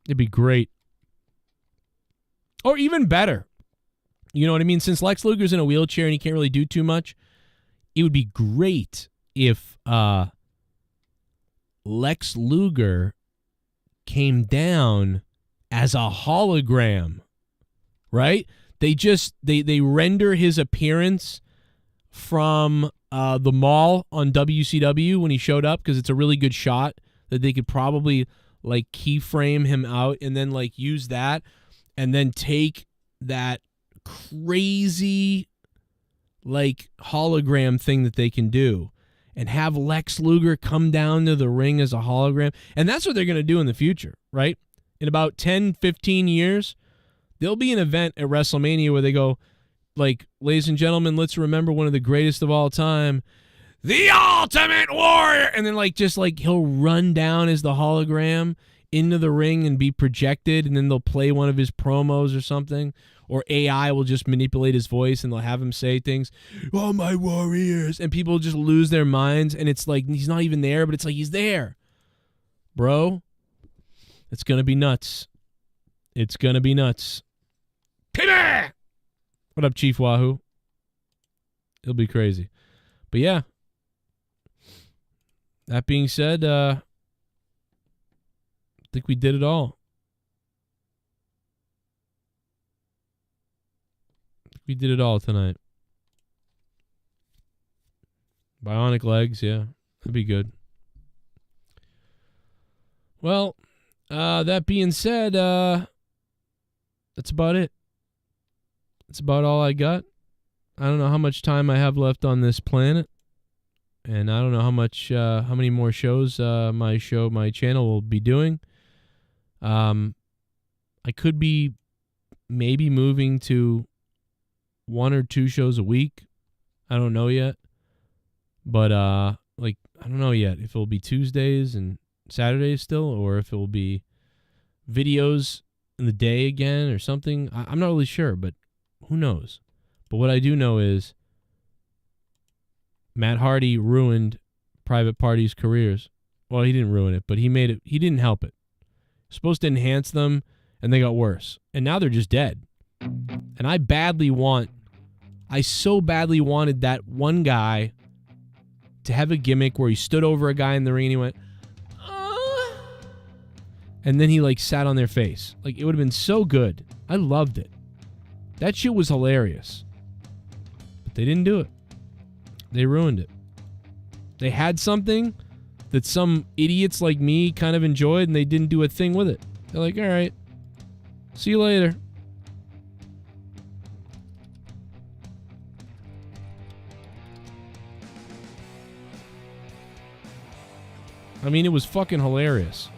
[SPEAKER 1] It'd be great. Or even better. You know what I mean? Since Lex Luger's in a wheelchair and he can't really do too much, it would be great if Lex Luger came down as a hologram, right? They render his appearance from the mall on WCW when he showed up because it's a really good shot that they could probably like keyframe him out and then like use that and then take that crazy like hologram thing that they can do and have Lex Luger come down to the ring as a hologram. And that's what they're going to do in the future, right? In about 10, 15 years, there'll be an event at WrestleMania where they go, like, ladies and gentlemen, let's remember one of the greatest of all time, the Ultimate Warrior. And then, like, just like he'll run down as the hologram into the ring and be projected, and then they'll play one of his promos or something. Or AI will just manipulate his voice and they'll have him say things, oh, my warriors. And people just lose their minds. And it's like he's not even there, but it's like he's there. Bro, it's going to be nuts. It's going to be nuts. What up, Chief Wahoo? It'll be crazy. But yeah. That being said, I think we did it all. We did it all tonight. Bionic legs, yeah. That'd be good. Well, that being said, that's about it. That's about all I got. I don't know how much time I have left on this planet. And I don't know how many more shows my channel will be doing. I could be maybe moving to 1 or 2 shows a week. I don't know yet. But I don't know yet if it'll be Tuesdays and Saturdays still, or if it will be videos in the day again or something. I'm not really sure, but who knows? But what I do know is Matt Hardy ruined Private Party's careers. Well, he didn't ruin it, but he didn't help it. Supposed to enhance them, and they got worse. And now they're just dead. And I so badly wanted that one guy to have a gimmick where he stood over a guy in the ring and he went, and then he like sat on their face. Like, it would have been so good. I loved it. That shit was hilarious. But they didn't do it. They ruined it. They had something that some idiots like me kind of enjoyed, and they didn't do a thing with it. They're like, all right, see you later. I mean, it was fucking hilarious.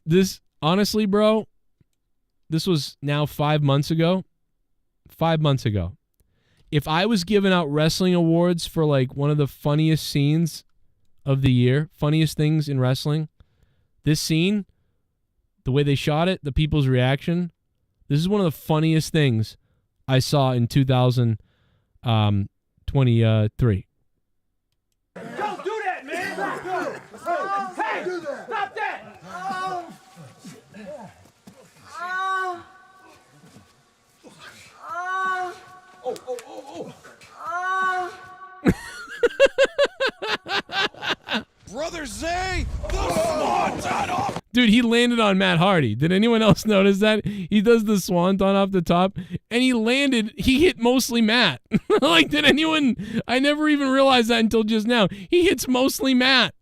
[SPEAKER 1] This honestly, bro, this was now 5 months ago. 5 months ago. If I was giving out wrestling awards for like one of the funniest scenes of the year, funniest things in wrestling, this scene, the way they shot it, the people's reaction, this is one of the funniest things I saw in 2023.
[SPEAKER 7] Don't do that, man! Hey, stop that!
[SPEAKER 6] Brother Zay, the swanton off.
[SPEAKER 1] Dude, he landed on Matt Hardy. Did anyone else notice that? He does the swanton off the top, and he hit mostly Matt. Like, did anyone? I never even realized that until just now. He hits mostly Matt.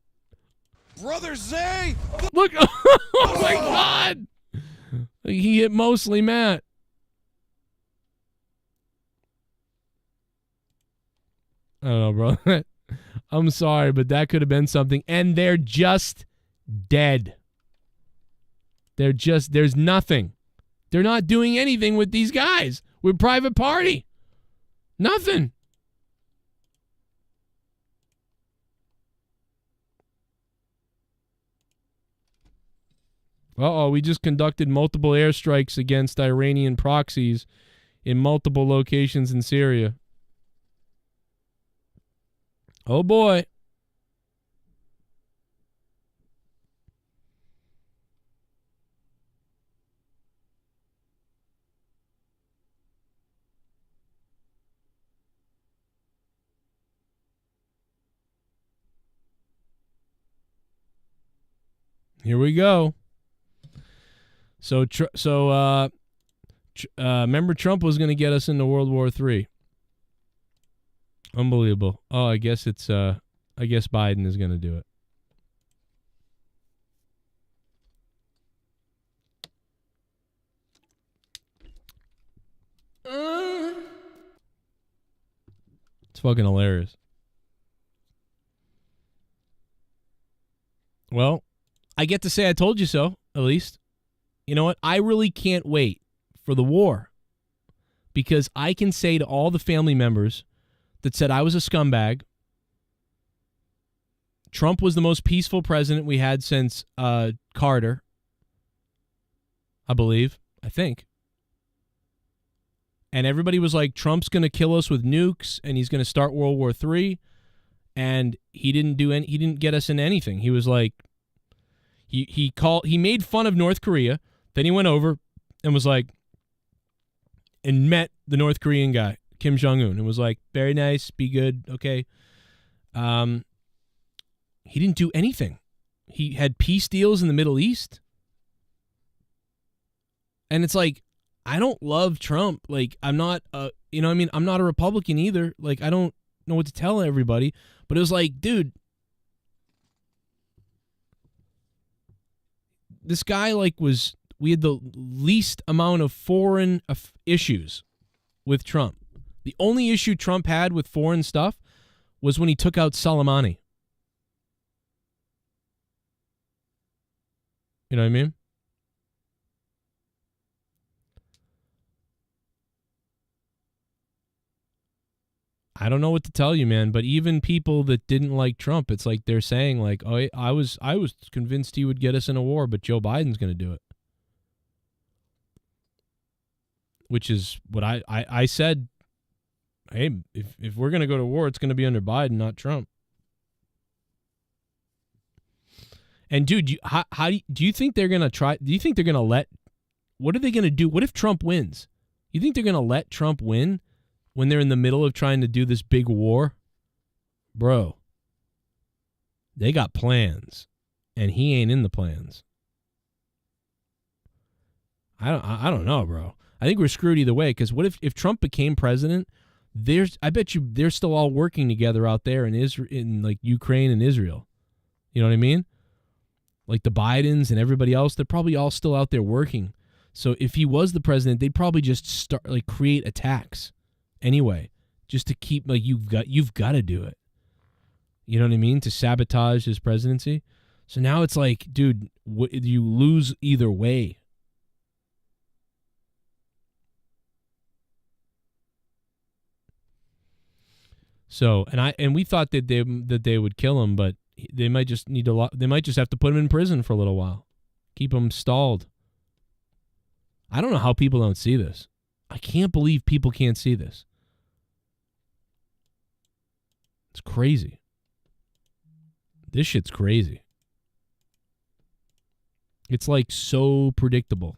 [SPEAKER 6] Brother Zay.
[SPEAKER 1] Look, oh my God. Like, he hit mostly Matt. I don't know, bro. I'm sorry, but that could have been something. And they're just dead. There's nothing. They're not doing anything with these guys. With Private Party. Nothing. Uh-oh, we just conducted multiple airstrikes against Iranian proxies in multiple locations in Syria. Oh, boy. Here we go. Remember Trump was going to get us into World War III. Unbelievable. Oh, I guess Biden is going to do it. It's fucking hilarious. Well, I get to say I told you so, at least. You know what? I really can't wait for the war, because I can say to all the family members that said I was a scumbag, Trump was the most peaceful president we had since Carter, I think. And everybody was like, Trump's going to kill us with nukes and he's going to start World War III. And he didn't get us into anything. He was like, he made fun of North Korea. Then he went over and was like, and met the North Korean guy, Kim Jong-un, and was like, very nice, be good, okay. He didn't do anything. He had peace deals in the Middle East. And it's like, I don't love Trump. Like, I'm not, I'm not a Republican either. Like, I don't know what to tell everybody. But it was like, dude, this guy, like, we had the least amount of foreign issues with Trump. The only issue Trump had with foreign stuff was when he took out Soleimani. You know what I mean? I don't know what to tell you, man, but even people that didn't like Trump, it's like they're saying, like, oh, I was convinced he would get us in a war, but Joe Biden's going to do it. Which is what I said, hey, if we're going to go to war, it's going to be under Biden, not Trump. And, dude, how do you think they're going to try? Do you think they're going to let, what are they going to do? What if Trump wins? You think they're going to let Trump win when they're in the middle of trying to do this big war? Bro, they got plans, and he ain't in the plans. I don't know, bro. I think we're screwed either way, because what if Trump became president? I bet you they're still all working together out there in Israel, in like Ukraine and Israel. You know what I mean? Like the Bidens and everybody else, they're probably all still out there working. So if he was the president, they'd probably just create attacks anyway, just to keep, like, you've got to do it. You know what I mean? To sabotage his presidency. So now it's like, dude, you lose either way. So, and we thought that they would kill him, but they might just have to put him in prison for a little while, keep him stalled. I don't know how people don't see this. I can't believe people can't see this. It's crazy. This shit's crazy. It's like so predictable.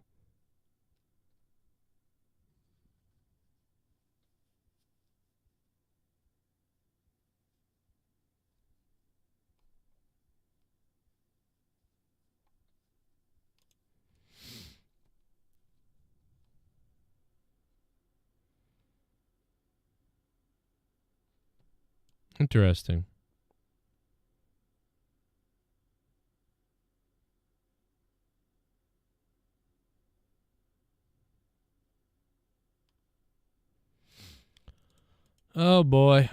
[SPEAKER 1] Interesting. Oh boy.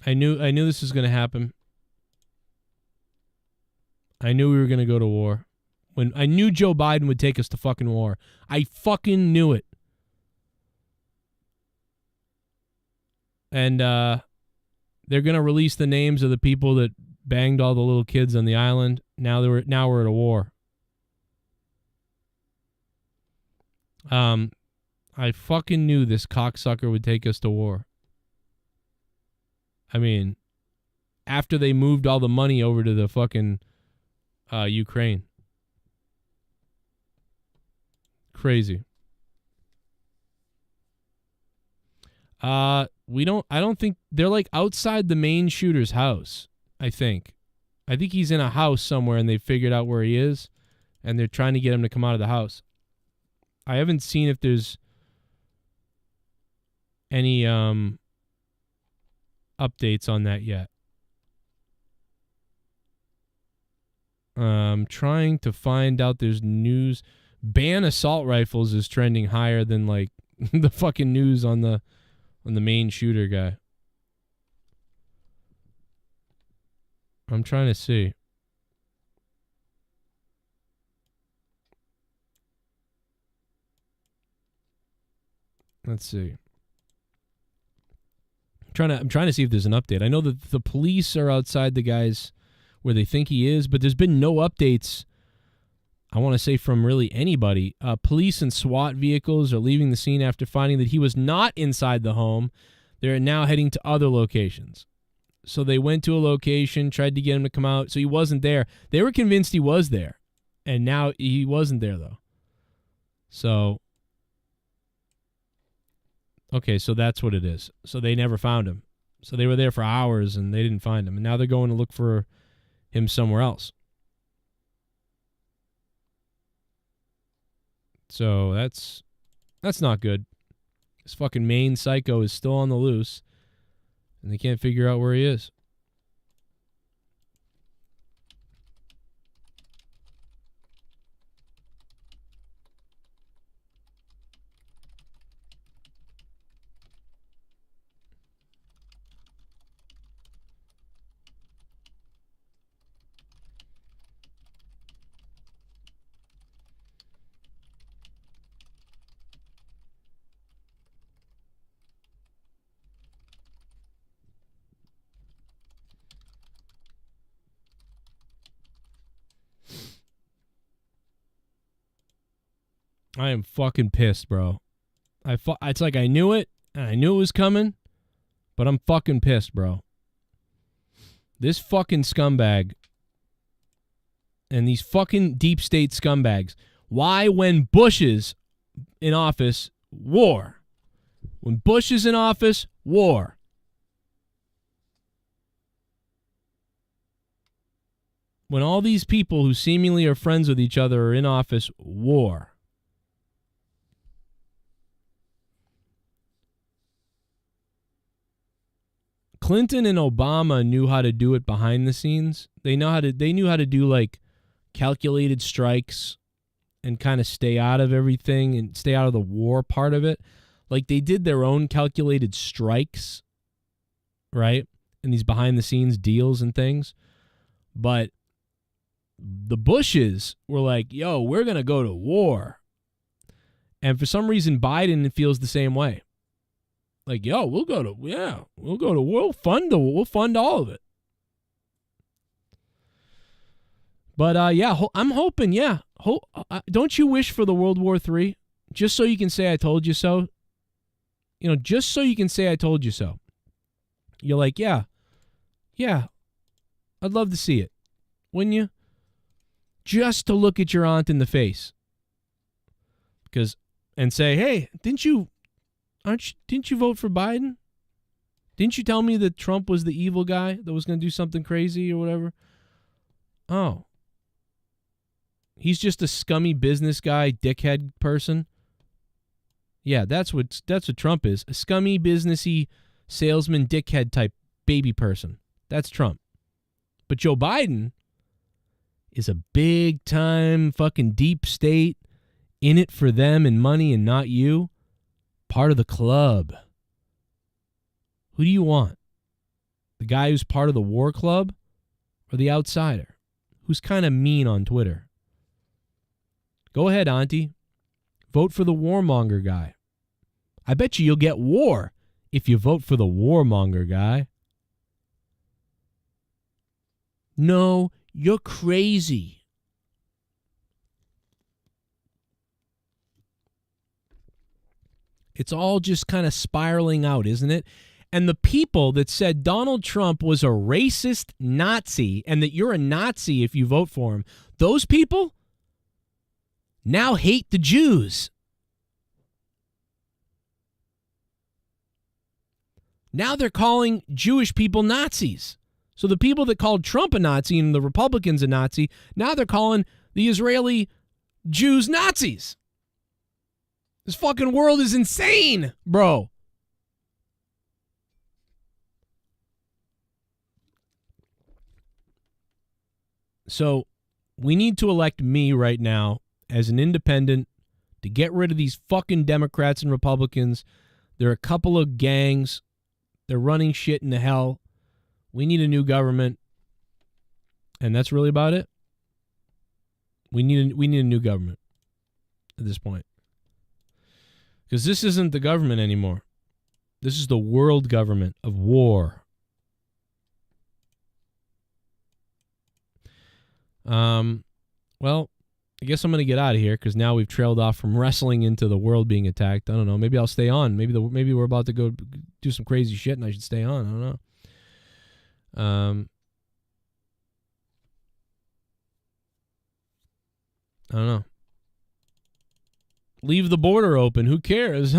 [SPEAKER 1] I knew this was going to happen. I knew we were going to go to war. When I knew Joe Biden would take us to fucking war. I fucking knew it. And they're going to release the names of the people that banged all the little kids on the island. Now we're at a war. I fucking knew this cocksucker would take us to war. I mean, after they moved all the money over to the fucking Ukraine. Crazy. I don't think they're like outside the main shooter's house. I think he's in a house somewhere and they figured out where he is and they're trying to get him to come out of the house. I haven't seen if there's any updates on that yet. I'm trying to find out there's news. Ban assault rifles is trending higher than like the fucking news on the main shooter guy. I'm trying to see. Let's see. I'm trying to see if there's an update. I know that the police are outside the guy's where they think he is, but there's been no updates, I want to say, from really anybody. Police and SWAT vehicles are leaving the scene after finding that he was not inside the home. They're now heading to other locations. So they went to a location, tried to get him to come out, so he wasn't there. They were convinced he was there, and now he wasn't there, though. So, okay, so that's what it is. So they never found him. So they were there for hours, and they didn't find him. And now they're going to look for him somewhere else. So that's not good. This fucking Maine psycho is still on the loose, and they can't figure out where he is. I am fucking pissed, bro. It's like I knew it, and I knew it was coming, but I'm fucking pissed, bro. This fucking scumbag and these fucking deep state scumbags. Why, when Bush is in office, war? When Bush is in office, war. When all these people who seemingly are friends with each other are in office, war. Clinton and Obama knew how to do it behind the scenes. They knew how to do like calculated strikes and kind of stay out of everything and stay out of the war part of it. Like they did their own calculated strikes, right? And these behind the scenes deals and things. But the Bushes were like, yo, we're going to go to war. And for some reason, Biden feels the same way. Like, yo, we'll go to war. We'll fund all of it. But I'm hoping, don't you wish for the World War III? Just so you can say I told you so. You know, just so you can say I told you so. You're like, yeah, I'd love to see it. Wouldn't you? Just to look at your aunt in the face. And say, hey, didn't you vote for Biden? Didn't you tell me that Trump was the evil guy that was going to do something crazy or whatever? Oh. He's just a scummy business guy, dickhead person. Yeah, that's what Trump is. A scummy, businessy, salesman, dickhead type baby person. That's Trump. But Joe Biden is a big time fucking deep state, in it for them and money and not you. Part of the club. Who do you want? The guy who's part of the war club or the outsider who's kind of mean on Twitter? Go ahead, auntie. Vote for the warmonger guy. I bet you'll get war if you vote for the warmonger guy. No, you're crazy. It's all just kind of spiraling out, isn't it? And the people that said Donald Trump was a racist Nazi and that you're a Nazi if you vote for him, those people now hate the Jews. Now they're calling Jewish people Nazis. So the people that called Trump a Nazi and the Republicans a Nazi, now they're calling the Israeli Jews Nazis. This fucking world is insane, bro. So we need to elect me right now as an independent to get rid of these fucking Democrats and Republicans. They're a couple of gangs. They're running shit into hell. We need a new government. And that's really about it. We need a new government at this point. Because this isn't the government anymore. This is the world government of war. Well, I guess I'm going to get out of here because now we've trailed off from wrestling into the world being attacked. I don't know. Maybe I'll stay on. Maybe we're about to go do some crazy shit and I should stay on. I don't know. I don't know. Leave the border open. Who cares?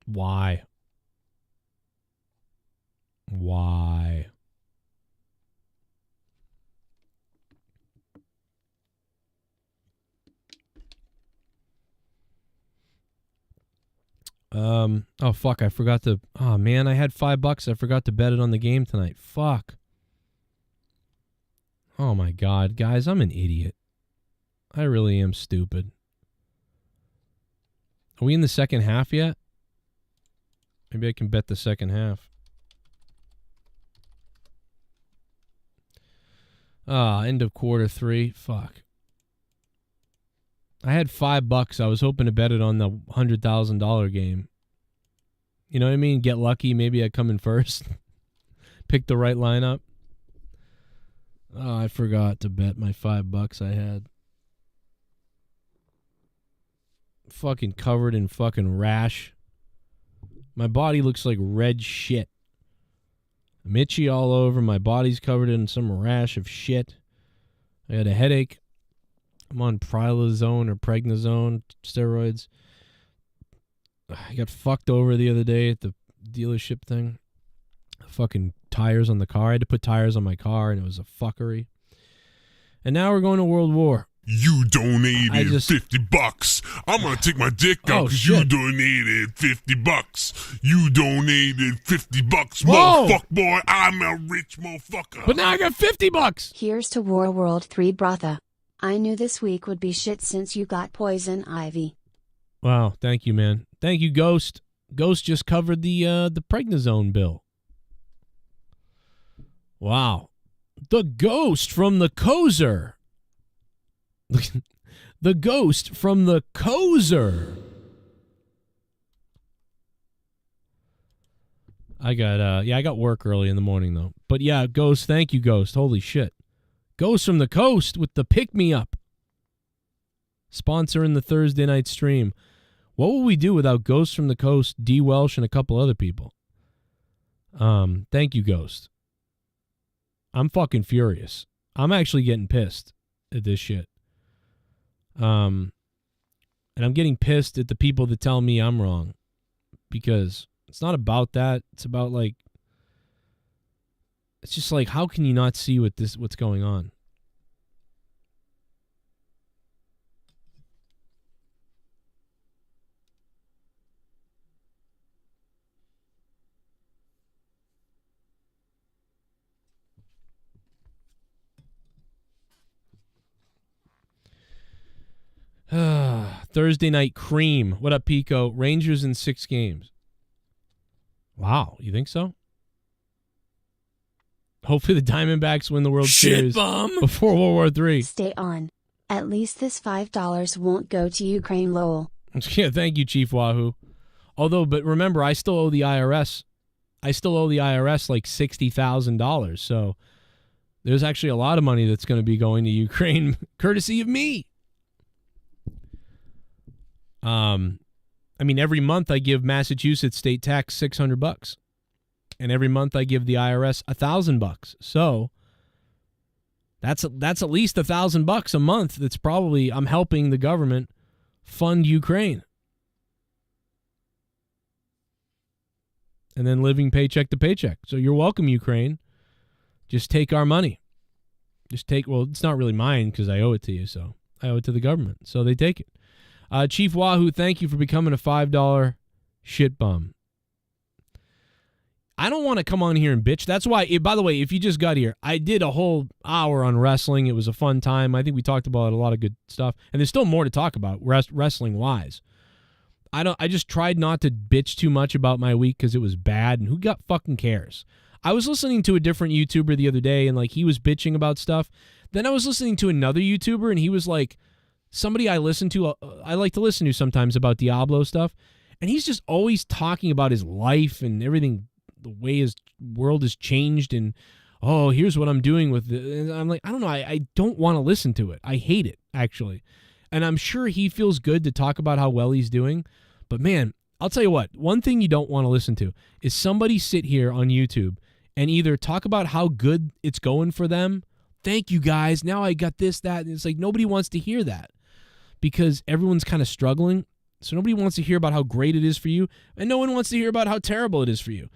[SPEAKER 1] Why? Why? Oh fuck, I forgot to, oh man, I had $5. I forgot to bet it on the game tonight. Fuck. Oh my God, guys, I'm an idiot. I really am stupid. Are we in the second half yet? Maybe I can bet the second half. End of quarter 3. Fuck. I had $5. I was hoping to bet it on the $100,000 game. You know what I mean? Get lucky. Maybe I come in first. Pick the right lineup. Oh, I forgot to bet my $5 I had. Fucking covered in fucking rash. My body looks like red shit. I'm itchy all over. My body's covered in some rash of shit. I had a headache. I'm on prilosone or prednisone steroids. I got fucked over the other day at the dealership thing. Fucking tires on the car. I had to put tires on my car, and it was a fuckery. And now we're going to World War.
[SPEAKER 8] You donated $50. I'm gonna take my dick out because you donated $50. You donated $50. Motherfucker, boy, I'm a rich motherfucker.
[SPEAKER 1] But now I got $50.
[SPEAKER 5] Here's to War World 3 Brotha. I knew this week would be shit since you got poison ivy.
[SPEAKER 1] Wow, thank you, man. Thank you, Ghost. Ghost just covered the prednisone bill. Wow. The Ghost from the Kozer. The Ghost from the Kozer. I got work early in the morning though. But yeah, Ghost, thank you, Ghost. Holy shit. Ghost from the Coast with the pick me up. Sponsoring the Thursday night stream. What would we do without Ghost from the Coast, D. Welsh, and a couple other people? Thank you, Ghost. I'm fucking furious. I'm actually getting pissed at this shit. And I'm getting pissed at the people that tell me I'm wrong. Because it's not about that. It's about like, it's just like, how can you not see what's going on? Thursday night cream. What up, Pico? Rangers in 6 games. Wow, you think so? Hopefully the Diamondbacks win the World Series before World War III.
[SPEAKER 5] Stay on. At least this $5 won't go to Ukraine, lol.
[SPEAKER 1] Yeah, thank you, Chief Wahoo. Although, but remember, I still owe the IRS. I still owe the IRS like $60,000. So there's actually a lot of money that's going to be going to Ukraine, courtesy of me. I mean, every month I give Massachusetts state tax $600, and every month I give the IRS $1,000. So That's at least $1,000 a month. That's probably I'm helping the government fund Ukraine. And then living paycheck to paycheck. So you're welcome, Ukraine. Just take our money. Well, it's not really mine because I owe it to you, so I owe it to the government. So they take it. Chief Wahoo, thank you for becoming a $5 shit bum. I don't want to come on here and bitch. That's why, by the way, if you just got here, I did a whole hour on wrestling. It was a fun time. I think we talked about a lot of good stuff. And there's still more to talk about wrestling-wise. I just tried not to bitch too much about my week because it was bad, and who fucking cares? I was listening to a different YouTuber the other day, and like he was bitching about stuff. Then I was listening to another YouTuber, and he was like, somebody I listen to, I like to listen to sometimes about Diablo stuff, and he's just always talking about his life and everything, the way his world has changed, and oh, here's what I'm doing with it. And I'm like, I don't know, I don't want to listen to it. I hate it, actually. And I'm sure he feels good to talk about how well he's doing. But man, I'll tell you what, one thing you don't want to listen to is somebody sit here on YouTube and either talk about how good it's going for them. Thank you guys. Now I got this, that. And it's like nobody wants to hear that because everyone's kind of struggling. So nobody wants to hear about how great it is for you. And no one wants to hear about how terrible it is for you.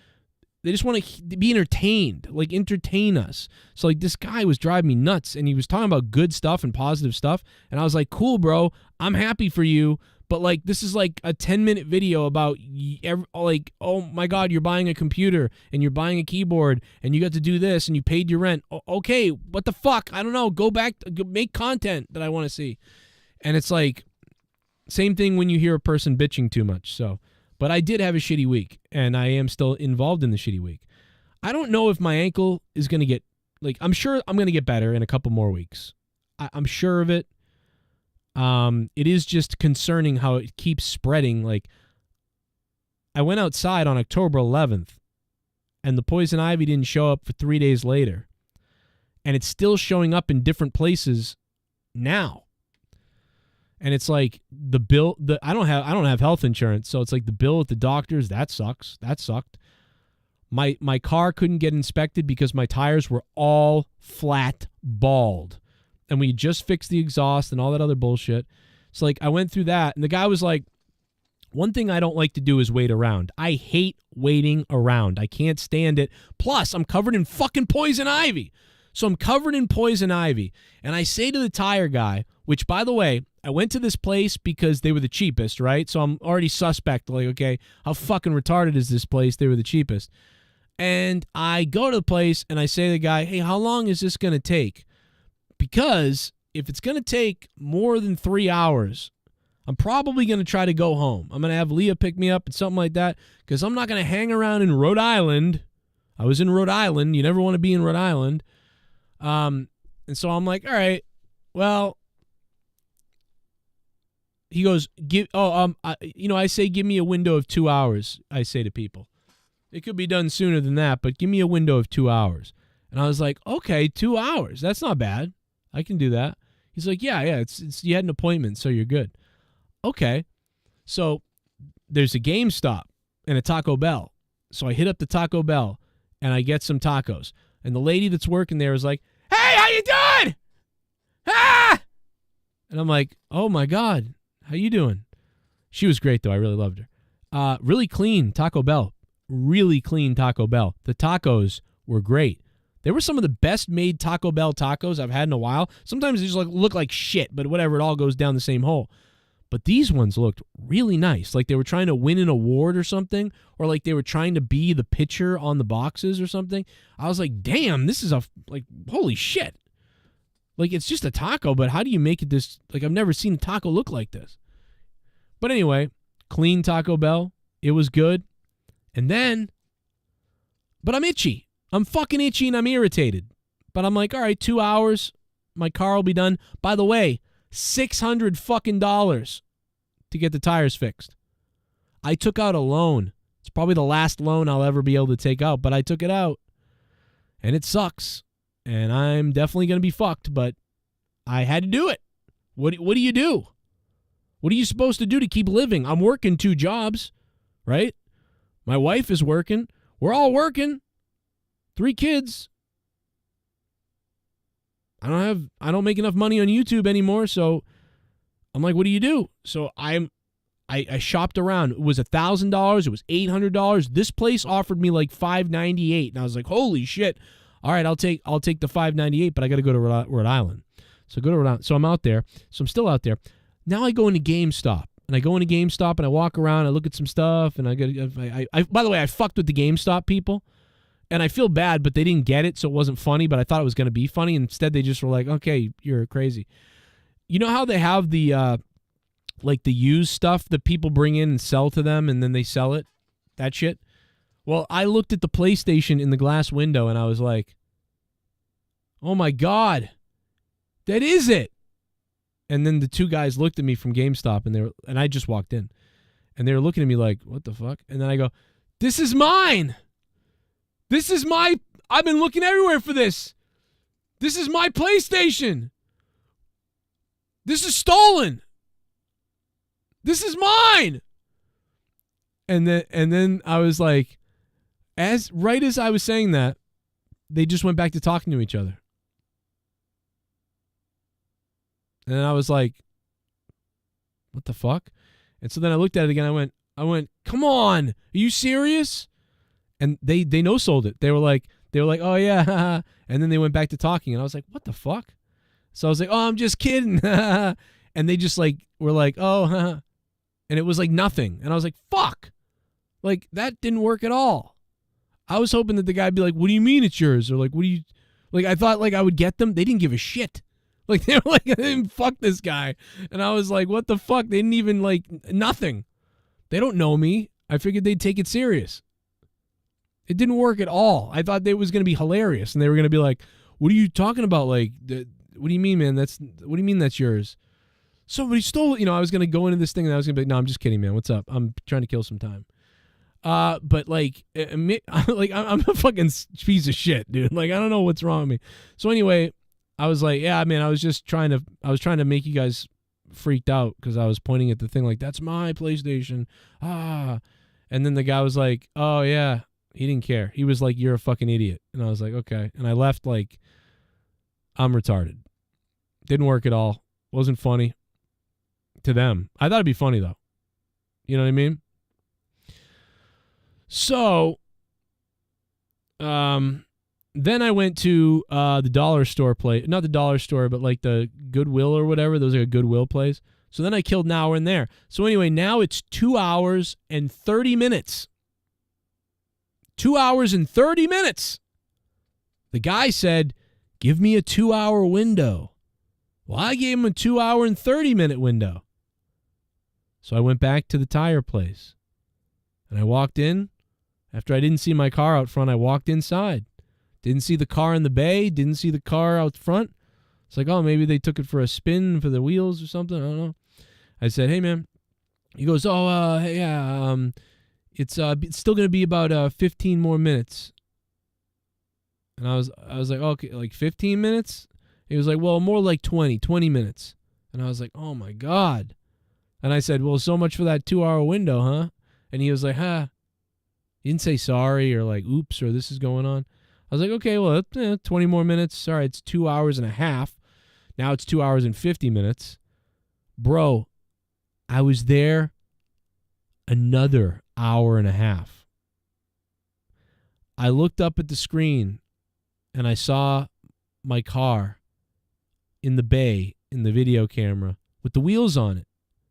[SPEAKER 1] They just want to be entertained, like entertain us. So like this guy was driving me nuts and he was talking about good stuff and positive stuff. And I was like, cool, bro, I'm happy for you. But like this is like a 10-minute video about like, oh my God, you're buying a computer and you're buying a keyboard and you got to do this and you paid your rent. Okay, what the fuck? I don't know. Go back, make content that I want to see. And it's like same thing when you hear a person bitching too much. So. But I did have a shitty week, and I am still involved in the shitty week. I don't know if my ankle is going to get, like, I'm sure I'm going to get better in a couple more weeks. I'm sure of it. It is just concerning how it keeps spreading. Like, I went outside on October 11th, and the poison ivy didn't show up for 3 days later. And it's still showing up in different places now. And it's like the bill, I don't have health insurance, so it's like the bill at the doctor's, that sucks. That sucked. My car couldn't get inspected because my tires were all flat bald. And we just fixed the exhaust and all that other bullshit. So like I went through that, and the guy was like, one thing I don't like to do is wait around. I hate waiting around. I can't stand it. Plus, I'm covered in fucking poison ivy. So I'm covered in poison ivy. And I say to the tire guy, which by the way, I went to this place because they were the cheapest, right? So I'm already suspect, like, okay, how fucking retarded is this place? They were the cheapest. And I go to the place and I say to the guy, hey, how long is this going to take? Because if it's going to take more than 3 hours, I'm probably going to try to go home. I'm going to have Leah pick me up and something like that because I'm not going to hang around in Rhode Island. I was in Rhode Island. You never want to be in Rhode Island. And so I'm like, all right, well, he goes, I say, give me a window of 2 hours, I say to people. It could be done sooner than that, but give me a window of 2 hours. And I was like, okay, 2 hours. That's not bad. I can do that. He's like, yeah, it's you had an appointment, so you're good. Okay. So there's a GameStop and a Taco Bell. So I hit up the Taco Bell and I get some tacos. And the lady that's working there is like, hey, how you doing? Ah! And I'm like, oh my God. How you doing? She was great, though. I really loved her. Really clean Taco Bell. Really clean Taco Bell. The tacos were great. They were some of the best made Taco Bell tacos I've had in a while. Sometimes they just look like shit, but whatever, it all goes down the same hole. But these ones looked really nice. Like they were trying to win an award or something, or like they were trying to be the pitcher on the boxes or something. I was like, damn, this is holy shit. Like, it's just a taco, but how do you make it this? Like, I've never seen a taco look like this. But anyway, clean Taco Bell. It was good. And then, but I'm itchy. I'm fucking itchy and I'm irritated. But I'm like, all right, 2 hours. My car will be done. By the way, $600 fucking dollars to get the tires fixed. I took out a loan. It's probably the last loan I'll ever be able to take out, but I took it out. And it sucks. And I'm definitely going to be fucked, but I had to do it. What do you do? What are you supposed to do to keep living? I'm working 2 jobs, right? My wife is working. We're all working. 3 kids. I don't make enough money on YouTube anymore, so I'm like, what do you do? So I shopped around. It was $1,000. It was $800. This place offered me like $598, and I was like, holy shit! All right, I'll take the $598, but I got to go to Rhode Island. So go to Rhode Island. So I'm out there. So I'm still out there. Now I go into GameStop, and I walk around. I look at some stuff, and I by the way, I fucked with the GameStop people, and I feel bad, but they didn't get it, so it wasn't funny. But I thought it was going to be funny. Instead, they just were like, okay, you're crazy. You know how they have the like the used stuff that people bring in and sell to them, and then they sell it? That shit? Well, I looked at the PlayStation in the glass window, and I was like, oh, my God, that is it. And then the two guys looked at me from GameStop, and I just walked in. And they were looking at me like, what the fuck? And then I go, this is mine. I've been looking everywhere for this. This is my PlayStation. This is stolen. This is mine. And then I was like, as I was saying that, they just went back to talking to each other. And I was like, what the fuck? And so then I looked at it again. I went, come on, are you serious? And they no-sold it. They were like, oh yeah. And then they went back to talking, and I was like, what the fuck? So I was like, oh, I'm just kidding. And they just like were like, oh, and it was like nothing. And I was like, fuck. Like, that didn't work at all. I was hoping that the guy'd be like, what do you mean it's yours? Or like, what do you, like, I thought like I would get them. They didn't give a shit. Like, they were like, fuck this guy. And I was like, what the fuck? They didn't even like, nothing. They don't know me. I figured they'd take it serious. It didn't work at all. I thought it was going to be hilarious. And they were going to be like, what are you talking about? Like, what do you mean, man? What do you mean that's yours? Somebody stole it. I was going to go into this thing, and I was going to be like, no, I'm just kidding, man. What's up? I'm trying to kill some time. But like I'm a fucking piece of shit, dude. Like, I don't know what's wrong with me. So anyway, I was like, yeah, man, I was trying to make you guys freaked out because I was pointing at the thing like, that's my PlayStation. And then the guy was like, oh yeah, he didn't care. He was like, you're a fucking idiot. And I was like, okay. And I left like, I'm retarded. Didn't work at all. Wasn't funny to them. I thought it'd be funny though. You know what I mean? So, then I went to the dollar store place. Not the dollar store, but like the Goodwill or whatever. There was like a Goodwill place. So then I killed an hour in there. So anyway, now it's 2 hours and 30 minutes. 2 hours and 30 minutes. The guy said, give me a 2-hour window. Well, I gave him a 2 hour and 30-minute window. So I went back to the tire place. And I walked in. After I didn't see my car out front, I walked inside. Didn't see the car in the bay. Didn't see the car out front. It's like, oh, maybe they took it for a spin for the wheels or something. I don't know. I said, hey, man. He goes, oh, yeah, it's still going to be about 15 more minutes. And I was like, okay, like 15 minutes? He was like, well, more like 20 minutes. And I was like, oh, my God. And I said, well, so much for that 2-hour window, huh? And he was like, huh. He didn't say sorry or like, oops, or this is going on. I was like, okay, well, 20 more minutes. All right, it's 2 hours and a half. Now it's 2 hours and 50 minutes. Bro, I was there another hour and a half. I looked up at the screen and I saw my car in the bay in the video camera with the wheels on it.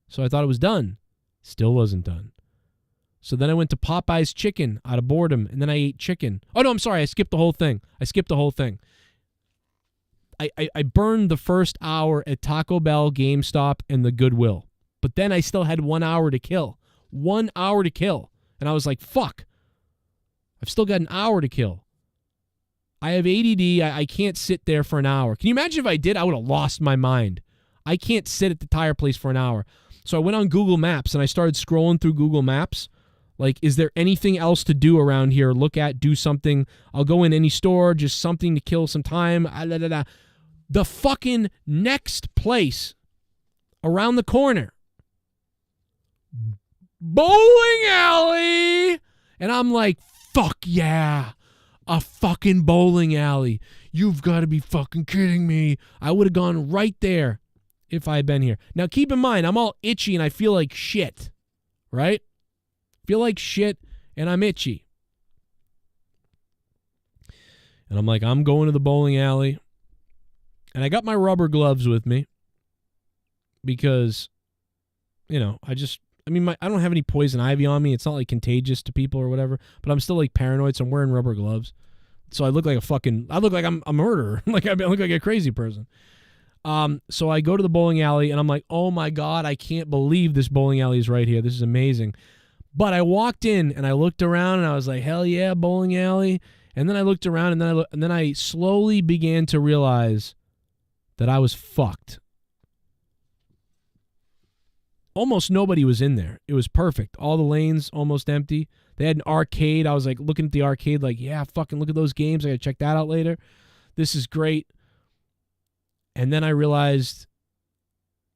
[SPEAKER 1] So I thought it was done. Still wasn't done. So then I went to Popeye's Chicken out of boredom, and then I ate chicken. Oh, no, I'm sorry. I skipped the whole thing. I burned the first hour at Taco Bell, GameStop, and the Goodwill. But then I still had 1 hour to kill. 1 hour to kill. And I was like, fuck. I've still got an hour to kill. I have ADD. I can't sit there for an hour. Can you imagine if I did? I would have lost my mind. I can't sit at the tire place for an hour. So I went on Google Maps, and I started scrolling through Google Maps. Like, is there anything else to do around here? Look at, do something. I'll go in any store, just something to kill some time. The fucking next place around the corner. Bowling alley. And I'm like, fuck yeah. A fucking bowling alley. You've got to be fucking kidding me. I would have gone right there if I had been here. Now, keep in mind, I'm all itchy and I feel like shit, right? Feel like shit and I'm itchy. And I'm like, I'm going to the bowling alley. And I got my rubber gloves with me because, you know, I don't have any poison ivy on me. It's not like contagious to people or whatever, but I'm still like paranoid, so I'm wearing rubber gloves. So I look like I'm a murderer. Like I look like a crazy person. So I go to the bowling alley and I'm like, oh my God, I can't believe this bowling alley is right here. This is amazing. But I walked in and I looked around and I was like, hell yeah, bowling alley. And then I looked around and then I slowly began to realize that I was fucked. Almost nobody was in there. It was perfect. All the lanes almost empty. They had an arcade. I was like looking at the arcade like, yeah, fucking look at those games. I got to check that out later. This is great. And then I realized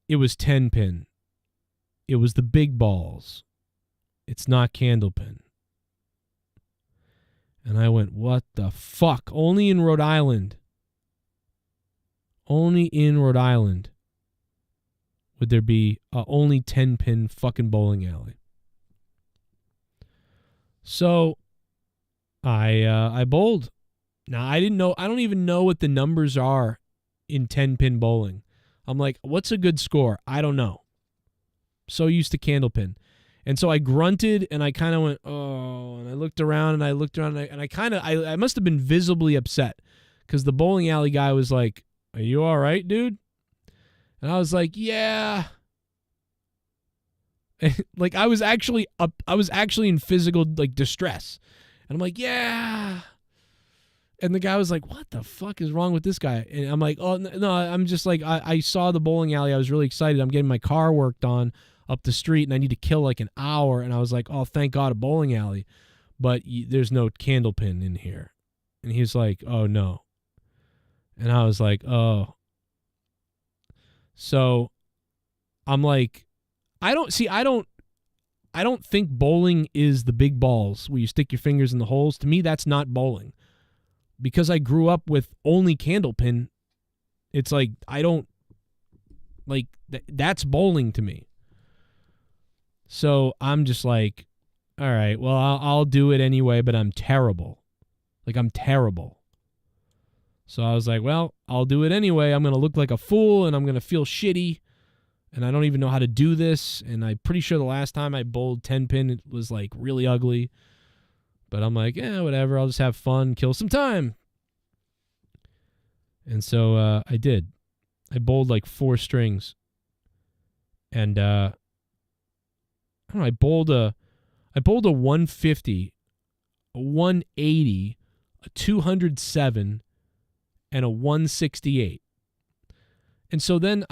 [SPEAKER 1] it was 10-pin. It was the big balls. It's not candlepin. And I went, what the fuck? Only in Rhode Island. Only in Rhode Island would there be only 10-pin fucking bowling alley. So I bowled. Now I don't even know what the numbers are in 10-pin bowling. I'm like, what's a good score? I don't know. So used to candlepin. And so I grunted and I kind of went, oh, and I looked around and I must have been visibly upset because the bowling alley guy was like, are you all right, dude? And I was like, yeah. Like I was actually in physical like distress. And I'm like, yeah. And the guy was like, what the fuck is wrong with this guy? And I'm like, oh, no, I'm just like, I saw the bowling alley. I was really excited. I'm getting my car worked on up the street and I need to kill like an hour. And I was like, oh, thank God, a bowling alley. But there's no candlepin in here. And he's like, oh, no. And I was like, oh. So I'm like, I don't think bowling is the big balls where you stick your fingers in the holes. To me, that's not bowling. Because I grew up with only candlepin, it's like, I don't, like, that's bowling to me. So I'm just like, all right, well, I'll do it anyway, but I'm terrible. Like, I'm terrible. So I was like, well, I'll do it anyway. I'm going to look like a fool, and I'm going to feel shitty, and I don't even know how to do this, and I'm pretty sure the last time I bowled 10-pin, it was, like, really ugly. But I'm like, yeah, whatever. I'll just have fun, kill some time. And so I did. I bowled, like, 4 strings. And, I don't know, I bowled a 150, a 180, a 207, and a 168. And so then,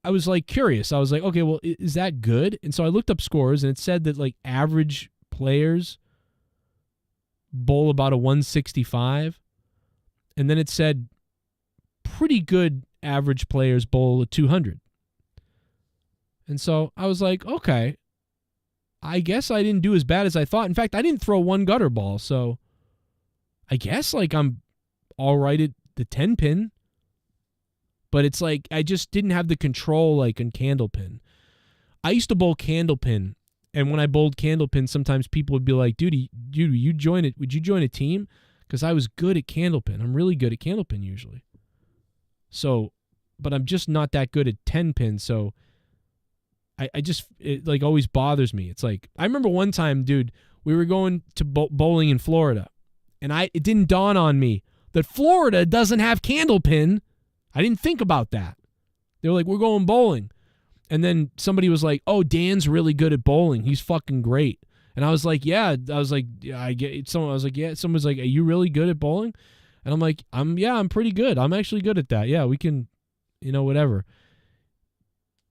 [SPEAKER 1] I was like curious. I was like, okay, well, is that good? And so I looked up scores and it said that like average players bowl about a 165. And then it said pretty good average players bowl a 200. And so I was like, okay, I guess I didn't do as bad as I thought. In fact, I didn't throw one gutter ball. So I guess like I'm all right at the 10-pin. But it's like I just didn't have the control like in candlepin. I used to bowl candlepin, and when I bowled candlepin, sometimes people would be like, dude, would you join a team? Because I was good at candlepin. I'm really good at candlepin usually. So, but I'm just not that good at 10-pin, so I just, it like always bothers me. It's like, I remember one time, dude, we were going to bowling in Florida, and it didn't dawn on me that Florida doesn't have candlepin. I didn't think about that. They were like, we're going bowling. And then somebody was like, oh, Dan's really good at bowling. He's fucking great. And I was like, yeah. I was like, yeah, I get it. Someone was like, yeah. Someone's like, are you really good at bowling? And I'm like, I'm pretty good. I'm actually good at that. Yeah, we can, whatever.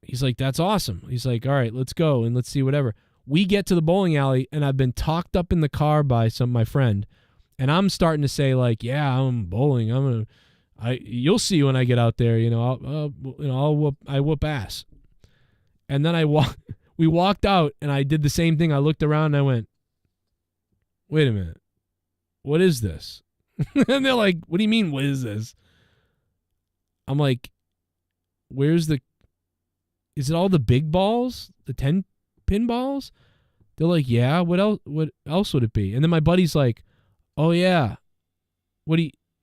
[SPEAKER 1] He's like, that's awesome. He's like, all right, let's go and let's see whatever. We get to the bowling alley and I've been talked up in the car by my friend. And I'm starting to say like, yeah, I'm bowling. You'll see when I get out there, I whoop ass. And then we walked out and I did the same thing. I looked around and I went, wait a minute. what is this? And they're like, what do you mean, what is this? I'm like, is it all the big balls? The 10-pin balls? They're like, yeah, what else would it be? And then my buddy's like, oh yeah.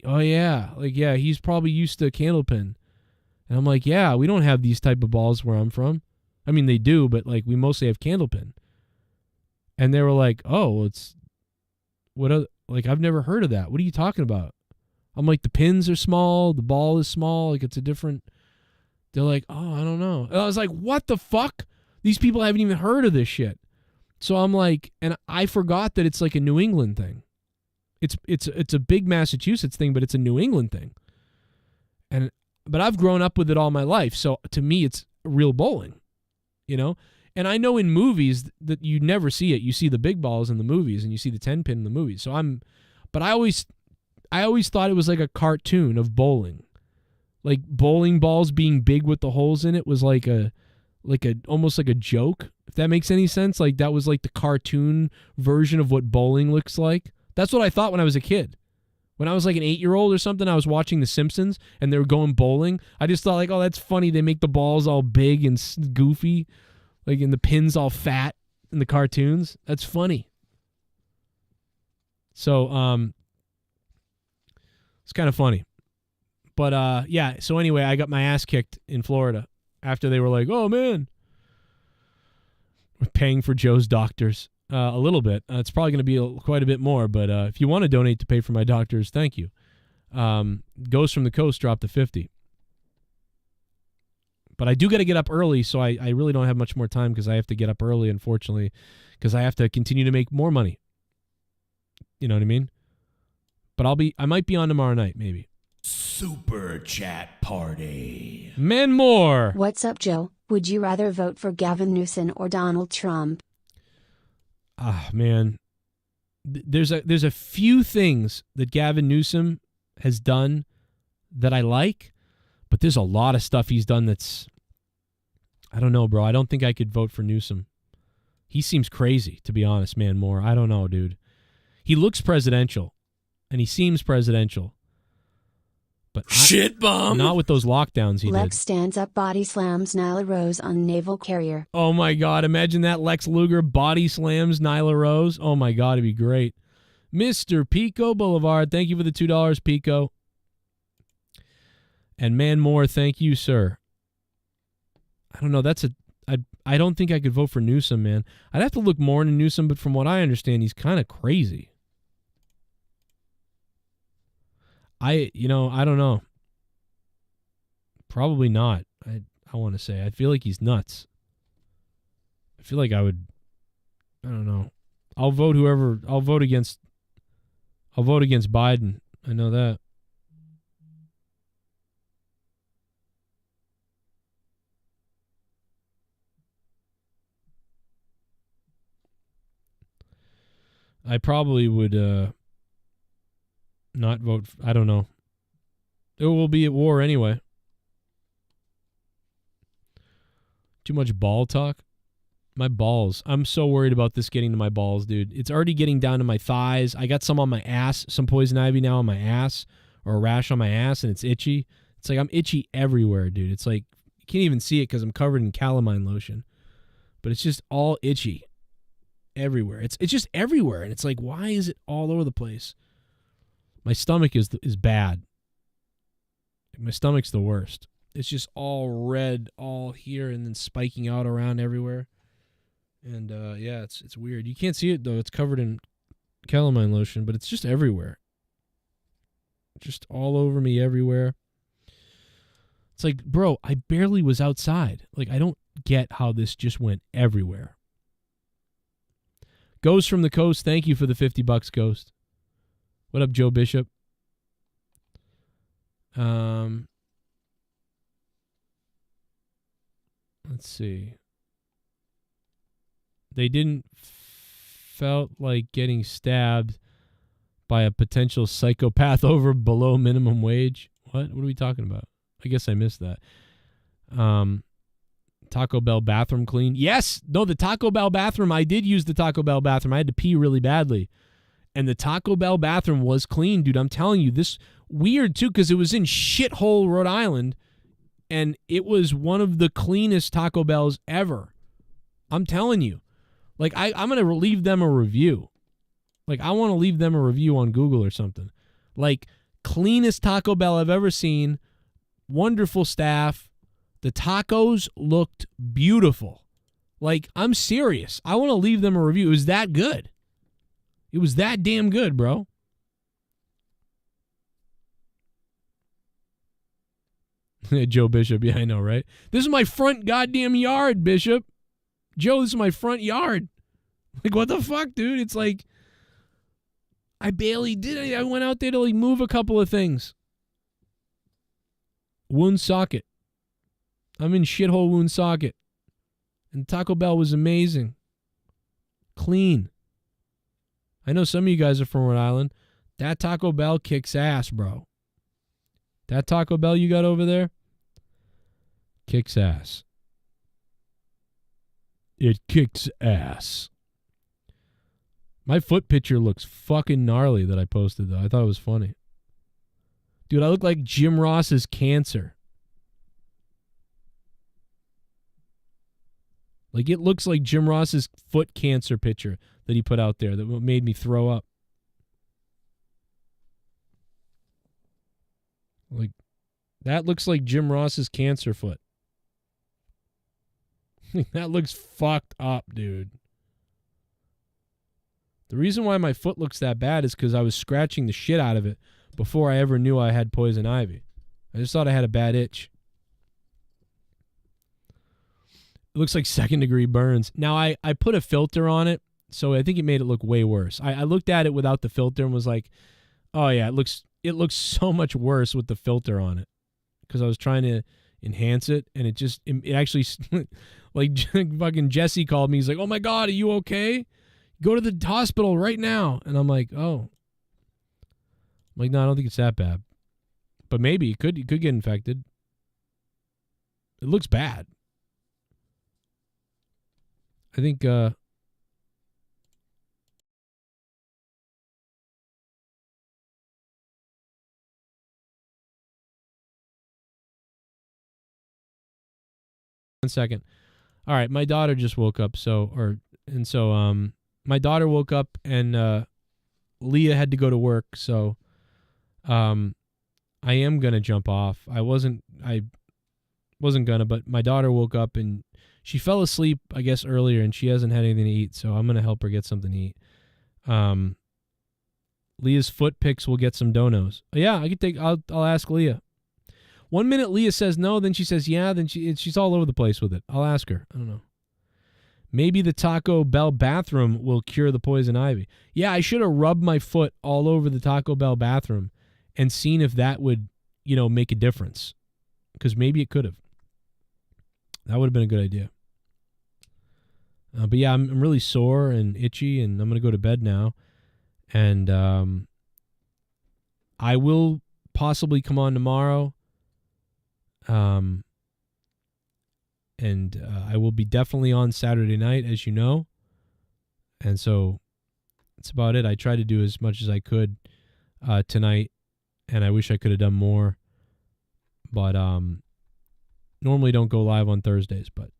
[SPEAKER 1] Oh yeah. Like, yeah, he's probably used to Candlepin. And I'm like, yeah, we don't have these type of balls where I'm from. I mean, they do, but like we mostly have Candlepin. And they were like, oh, like I've never heard of that. What are you talking about? I'm like, the pins are small, the ball is small, like it's a different. They're like, oh, I don't know. And I was like, what the fuck? These people haven't even heard of this shit. So I'm like, and I forgot that it's like a New England thing. It's a big Massachusetts thing, but it's a New England thing. But I've grown up with it all my life, so to me it's real bowling, you know? And I know in movies that you never see it. You see the big balls in the movies and you see the 10-pin in the movies. So but I always thought it was like a cartoon of bowling. Like bowling balls being big with the holes in it was like almost like a joke, if that makes any sense. Like that was like the cartoon version of what bowling looks like. That's what I thought when I was a kid. When I was like an 8-year-old or something, I was watching The Simpsons and they were going bowling. I just thought like, oh, that's funny. They make the balls all big and goofy, like and the pins all fat in the cartoons. That's funny. So it's kind of funny. But yeah, so anyway, I got my ass kicked in Florida after they were like, oh man, we're paying for Joe's doctors. A little bit. It's probably going to be quite a bit more, but if you want to donate to pay for my doctors, thank you. Goes from the Coast dropped to 50. But I do got to get up early, so I really don't have much more time because I have to get up early, unfortunately, because I have to continue to make more money. You know what I mean? But I might be on tomorrow night, maybe.
[SPEAKER 9] Super Chat Party.
[SPEAKER 1] Man more.
[SPEAKER 5] What's up, Joe? Would you rather vote for Gavin Newsom or Donald Trump?
[SPEAKER 1] Ah, man. There's a few things that Gavin Newsom has done that I like, but there's a lot of stuff he's done that's, I don't know, bro. I don't think I could vote for Newsom. He seems crazy, to be honest, man, more. I don't know, dude. He looks presidential, and he seems presidential. But
[SPEAKER 9] shit bomb.
[SPEAKER 1] Not with those lockdowns he
[SPEAKER 5] Lex
[SPEAKER 1] did.
[SPEAKER 5] stands up body slams Nyla Rose on naval carrier.
[SPEAKER 1] Oh my God. Imagine that. Lex Luger body slams Nyla Rose. Oh my God. It'd be great. Mr. Pico Boulevard. Thank you for the $2, Pico. And Man Moore. Thank you, sir. I don't know. I don't think I could vote for Newsom, man. I'd have to look more into Newsom, but from what I understand, he's kind of crazy. I don't know. Probably not. I want to say. I feel like he's nuts. I feel like I don't know. I'll vote against Biden. I know that. I probably would not vote. I don't know. It will be at war anyway. Too much ball talk. My balls. I'm so worried about this getting to my balls, dude. It's already getting down to my thighs. I got some on my ass, some poison ivy now on my ass, or a rash on my ass, and it's itchy. It's like I'm itchy everywhere, dude. It's like you can't even see it because I'm covered in calamine lotion. But it's just all itchy everywhere. It's just everywhere, and it's like, why is it all over the place? My stomach is bad. My stomach's the worst. It's just all red, all here, and then spiking out around everywhere. And yeah, it's weird. You can't see it though. It's covered in calamine lotion, but it's just everywhere. Just all over me everywhere. It's like, bro, I barely was outside. Like, I don't get how this just went everywhere. Ghost from the Coast, thank you for the $50, Ghost. What up, Joe Bishop? Let's see. They didn't felt like getting stabbed by a potential psychopath over below minimum wage. What are we talking about? I guess I missed that. Taco Bell bathroom clean. Yes. No, the Taco Bell bathroom. I did use the Taco Bell bathroom. I had to pee really badly. And the Taco Bell bathroom was clean, dude. I'm telling you, this weird too, because it was in shithole Rhode Island, and it was one of the cleanest Taco Bells ever. I'm telling you. Like, I'm going to leave them a review. Like, I want to leave them a review on Google or something. Like, cleanest Taco Bell I've ever seen. Wonderful staff. The tacos looked beautiful. Like, I'm serious. I want to leave them a review. It was that good. It was that damn good, bro. Joe Bishop. Yeah, I know, right? This is my front goddamn yard, Bishop. Joe, this is my front yard. Like, what the fuck, dude? It's like, I barely did it. I went out there to like move a couple of things. Woonsocket. I'm in shithole Woonsocket. And Taco Bell was amazing. Clean. I know some of you guys are from Rhode Island. That Taco Bell kicks ass, bro. That Taco Bell you got over there kicks ass. It kicks ass. My foot picture looks fucking gnarly that I posted, though. I thought it was funny. Dude, I look like Jim Ross's cancer. Like, it looks like Jim Ross's foot cancer picture that he put out there that made me throw up. Like, that looks like Jim Ross's cancer foot. That looks fucked up, dude. The reason why my foot looks that bad is because I was scratching the shit out of it before I ever knew I had poison ivy. I just thought I had a bad itch. It looks like second-degree burns. Now, I put a filter on it, so I think it made it look way worse. I looked at it without the filter and was like, oh, yeah, it looks so much worse with the filter on it, because I was trying to enhance it, and it actually, like, fucking Jesse called me. He's like, oh, my God, are you okay? Go to the hospital right now. And I'm like, oh. I'm like, no, I don't think it's that bad. But maybe you could get infected. It looks bad. I think 1 second. All right, my daughter just woke up, so my daughter woke up and Leah had to go to work, so I am gonna jump off. I wasn't gonna, but my daughter woke up and she fell asleep, I guess, earlier, and she hasn't had anything to eat, so I'm gonna help her get something to eat. Leah's foot pics will get some donos. Yeah, I could take. I'll ask Leah. 1 minute Leah says no, then she says yeah, then she's all over the place with it. I'll ask her. I don't know. Maybe the Taco Bell bathroom will cure the poison ivy. Yeah, I should have rubbed my foot all over the Taco Bell bathroom and seen if that would, make a difference. Because maybe it could have. That would have been a good idea. But yeah, I'm really sore and itchy, and I'm going to go to bed now. And I will possibly come on tomorrow. And I will be definitely on Saturday night, as you know. And so that's about it. I tried to do as much as I could tonight, and I wish I could have done more. But normally don't go live on Thursdays. But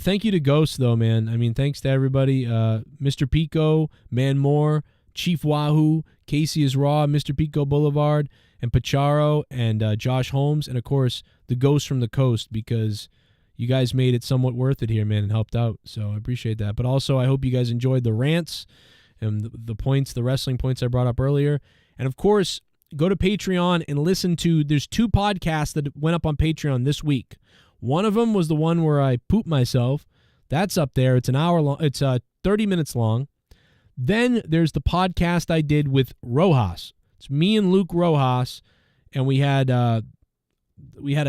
[SPEAKER 1] thank you to Ghost, though, man. I mean, thanks to everybody. Mr. Pico, Man Moore, Chief Wahoo, Casey is Raw, Mr. Pico Boulevard, and Pacharo, and Josh Holmes, and, of course, the Ghost from the Coast, because you guys made it somewhat worth it here, man, and helped out. So I appreciate that. But also, I hope you guys enjoyed the rants and the points, the wrestling points I brought up earlier. And, of course, go to Patreon and listen to, there's 2 podcasts that went up on Patreon this week. One of them was the one where I pooped myself. That's up there. It's an hour long. It's 30 minutes long. Then there's the podcast I did with Rojas. It's me and Luke Rojas, and we had a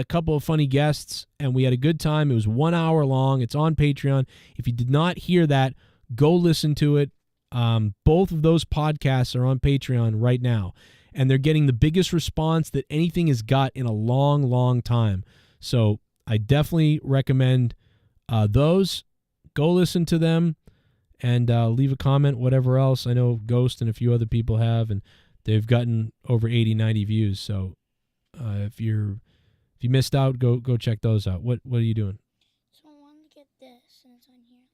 [SPEAKER 1] couple of funny guests, and we had a good time. It was 1 hour long. It's on Patreon. If you did not hear that, go listen to it. Both of those podcasts are on Patreon right now, and they're getting the biggest response that anything has got in a long, long time. So I definitely recommend those. Go listen to them, and leave a comment, whatever else. I know Ghost and a few other people have, and they've gotten over 80, 90 views. So if you missed out, go check those out. What are you doing?
[SPEAKER 10] So I wanted to get this, and it's on here.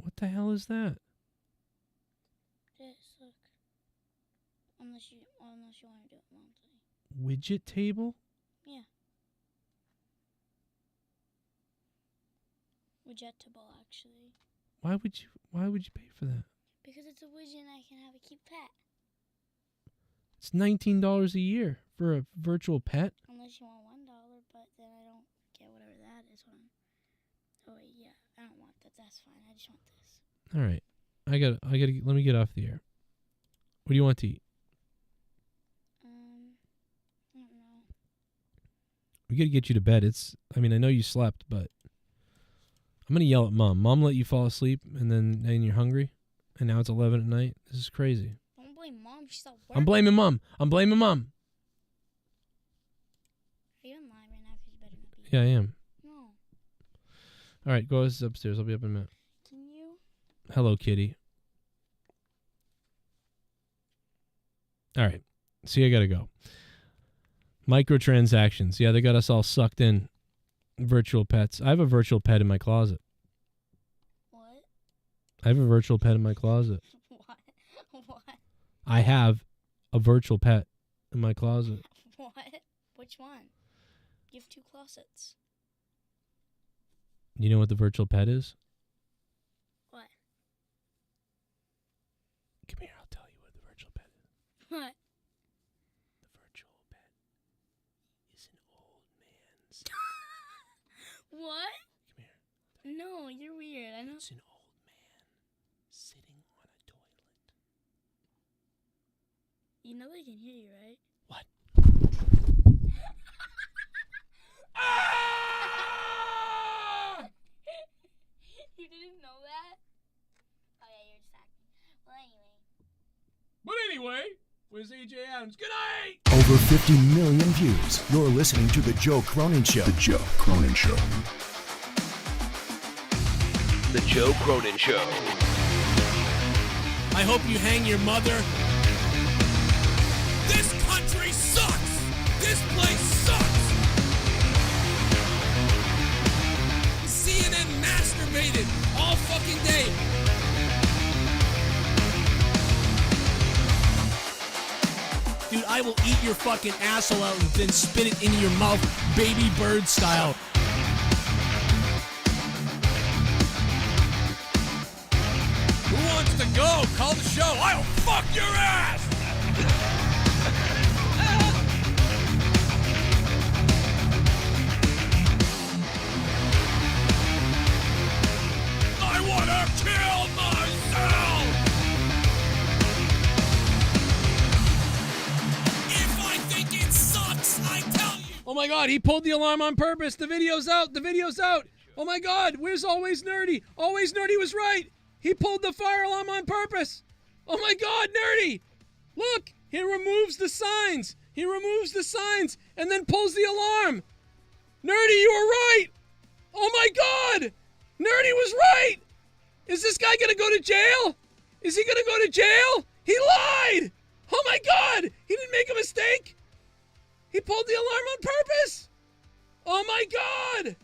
[SPEAKER 1] What the hell is that?
[SPEAKER 10] This, look. Unless you want to do it monthly.
[SPEAKER 1] Widget table?
[SPEAKER 10] Yeah. Widgetable, actually.
[SPEAKER 1] Why would you pay for that?
[SPEAKER 10] Because it's a widget and I can have a cute pet.
[SPEAKER 1] It's $19 a year for a virtual pet.
[SPEAKER 10] Unless you want $1, but then I don't get whatever that is on. Oh wait, yeah, I don't want that. That's fine. I just want this.
[SPEAKER 1] All right, I got. Let me get off the air. What do you want to eat?
[SPEAKER 10] I don't know.
[SPEAKER 1] We got to get you to bed. I know you slept, but I'm gonna yell at Mom. Mom let you fall asleep, and then you're hungry, and now it's 11 at night. This is crazy.
[SPEAKER 10] Don't blame Mom. She's at work.
[SPEAKER 1] I'm blaming Mom.
[SPEAKER 10] Are you on live right now? Because you better not be.
[SPEAKER 1] Yeah, I am.
[SPEAKER 10] No.
[SPEAKER 1] All right, go upstairs. I'll be up in a minute.
[SPEAKER 10] Can you?
[SPEAKER 1] Hello, kitty. All right. See, I gotta go. Microtransactions. Yeah, they got us all sucked in. Virtual pets. I have a virtual pet in my closet.
[SPEAKER 10] What?
[SPEAKER 1] I have a virtual pet in my closet.
[SPEAKER 10] What?
[SPEAKER 1] I have a virtual pet in my closet.
[SPEAKER 10] What? Which one? You have 2 closets.
[SPEAKER 1] You know what the virtual pet is?
[SPEAKER 10] What?
[SPEAKER 1] Come here, I'll tell you what the virtual pet is.
[SPEAKER 10] What?
[SPEAKER 1] The virtual pet is an old man's.
[SPEAKER 10] What?
[SPEAKER 1] Come here.
[SPEAKER 10] No, you're weird. I know.
[SPEAKER 1] It's an old man sitting on a toilet.
[SPEAKER 10] You know they can hear you, right?
[SPEAKER 1] What?
[SPEAKER 10] You didn't know that? Oh yeah, you're just acting. Well, anyway.
[SPEAKER 1] But anyway, where's AJ Adams? Good night!
[SPEAKER 11] Over 50 million views. You're listening to The Joe Cronin Show. The Joe Cronin Show.
[SPEAKER 12] The Joe Cronin Show.
[SPEAKER 9] I hope you hang your mother. This country sucks! This place sucks! CNN masturbated all fucking day. Dude, I will eat your fucking asshole out and then spit it into your mouth, baby bird style. Who wants to go? Call the show. I'll fuck your ass! I wanna kill myself! If I think it sucks, I tell you! Oh my god, he pulled the alarm on purpose. The video's out. The video's out. Oh my god, where's Always Nerdy? Always Nerdy was right. He pulled the fire alarm on purpose. Oh my god, Nerdy! Look, he removes the signs. He removes the signs and then pulls the alarm. Nerdy, you were right. Oh my god! Nerdy was right! Is this guy gonna go to jail? Is he gonna go to jail? He lied! Oh my god! He didn't make a mistake! He pulled the alarm on purpose! Oh my god!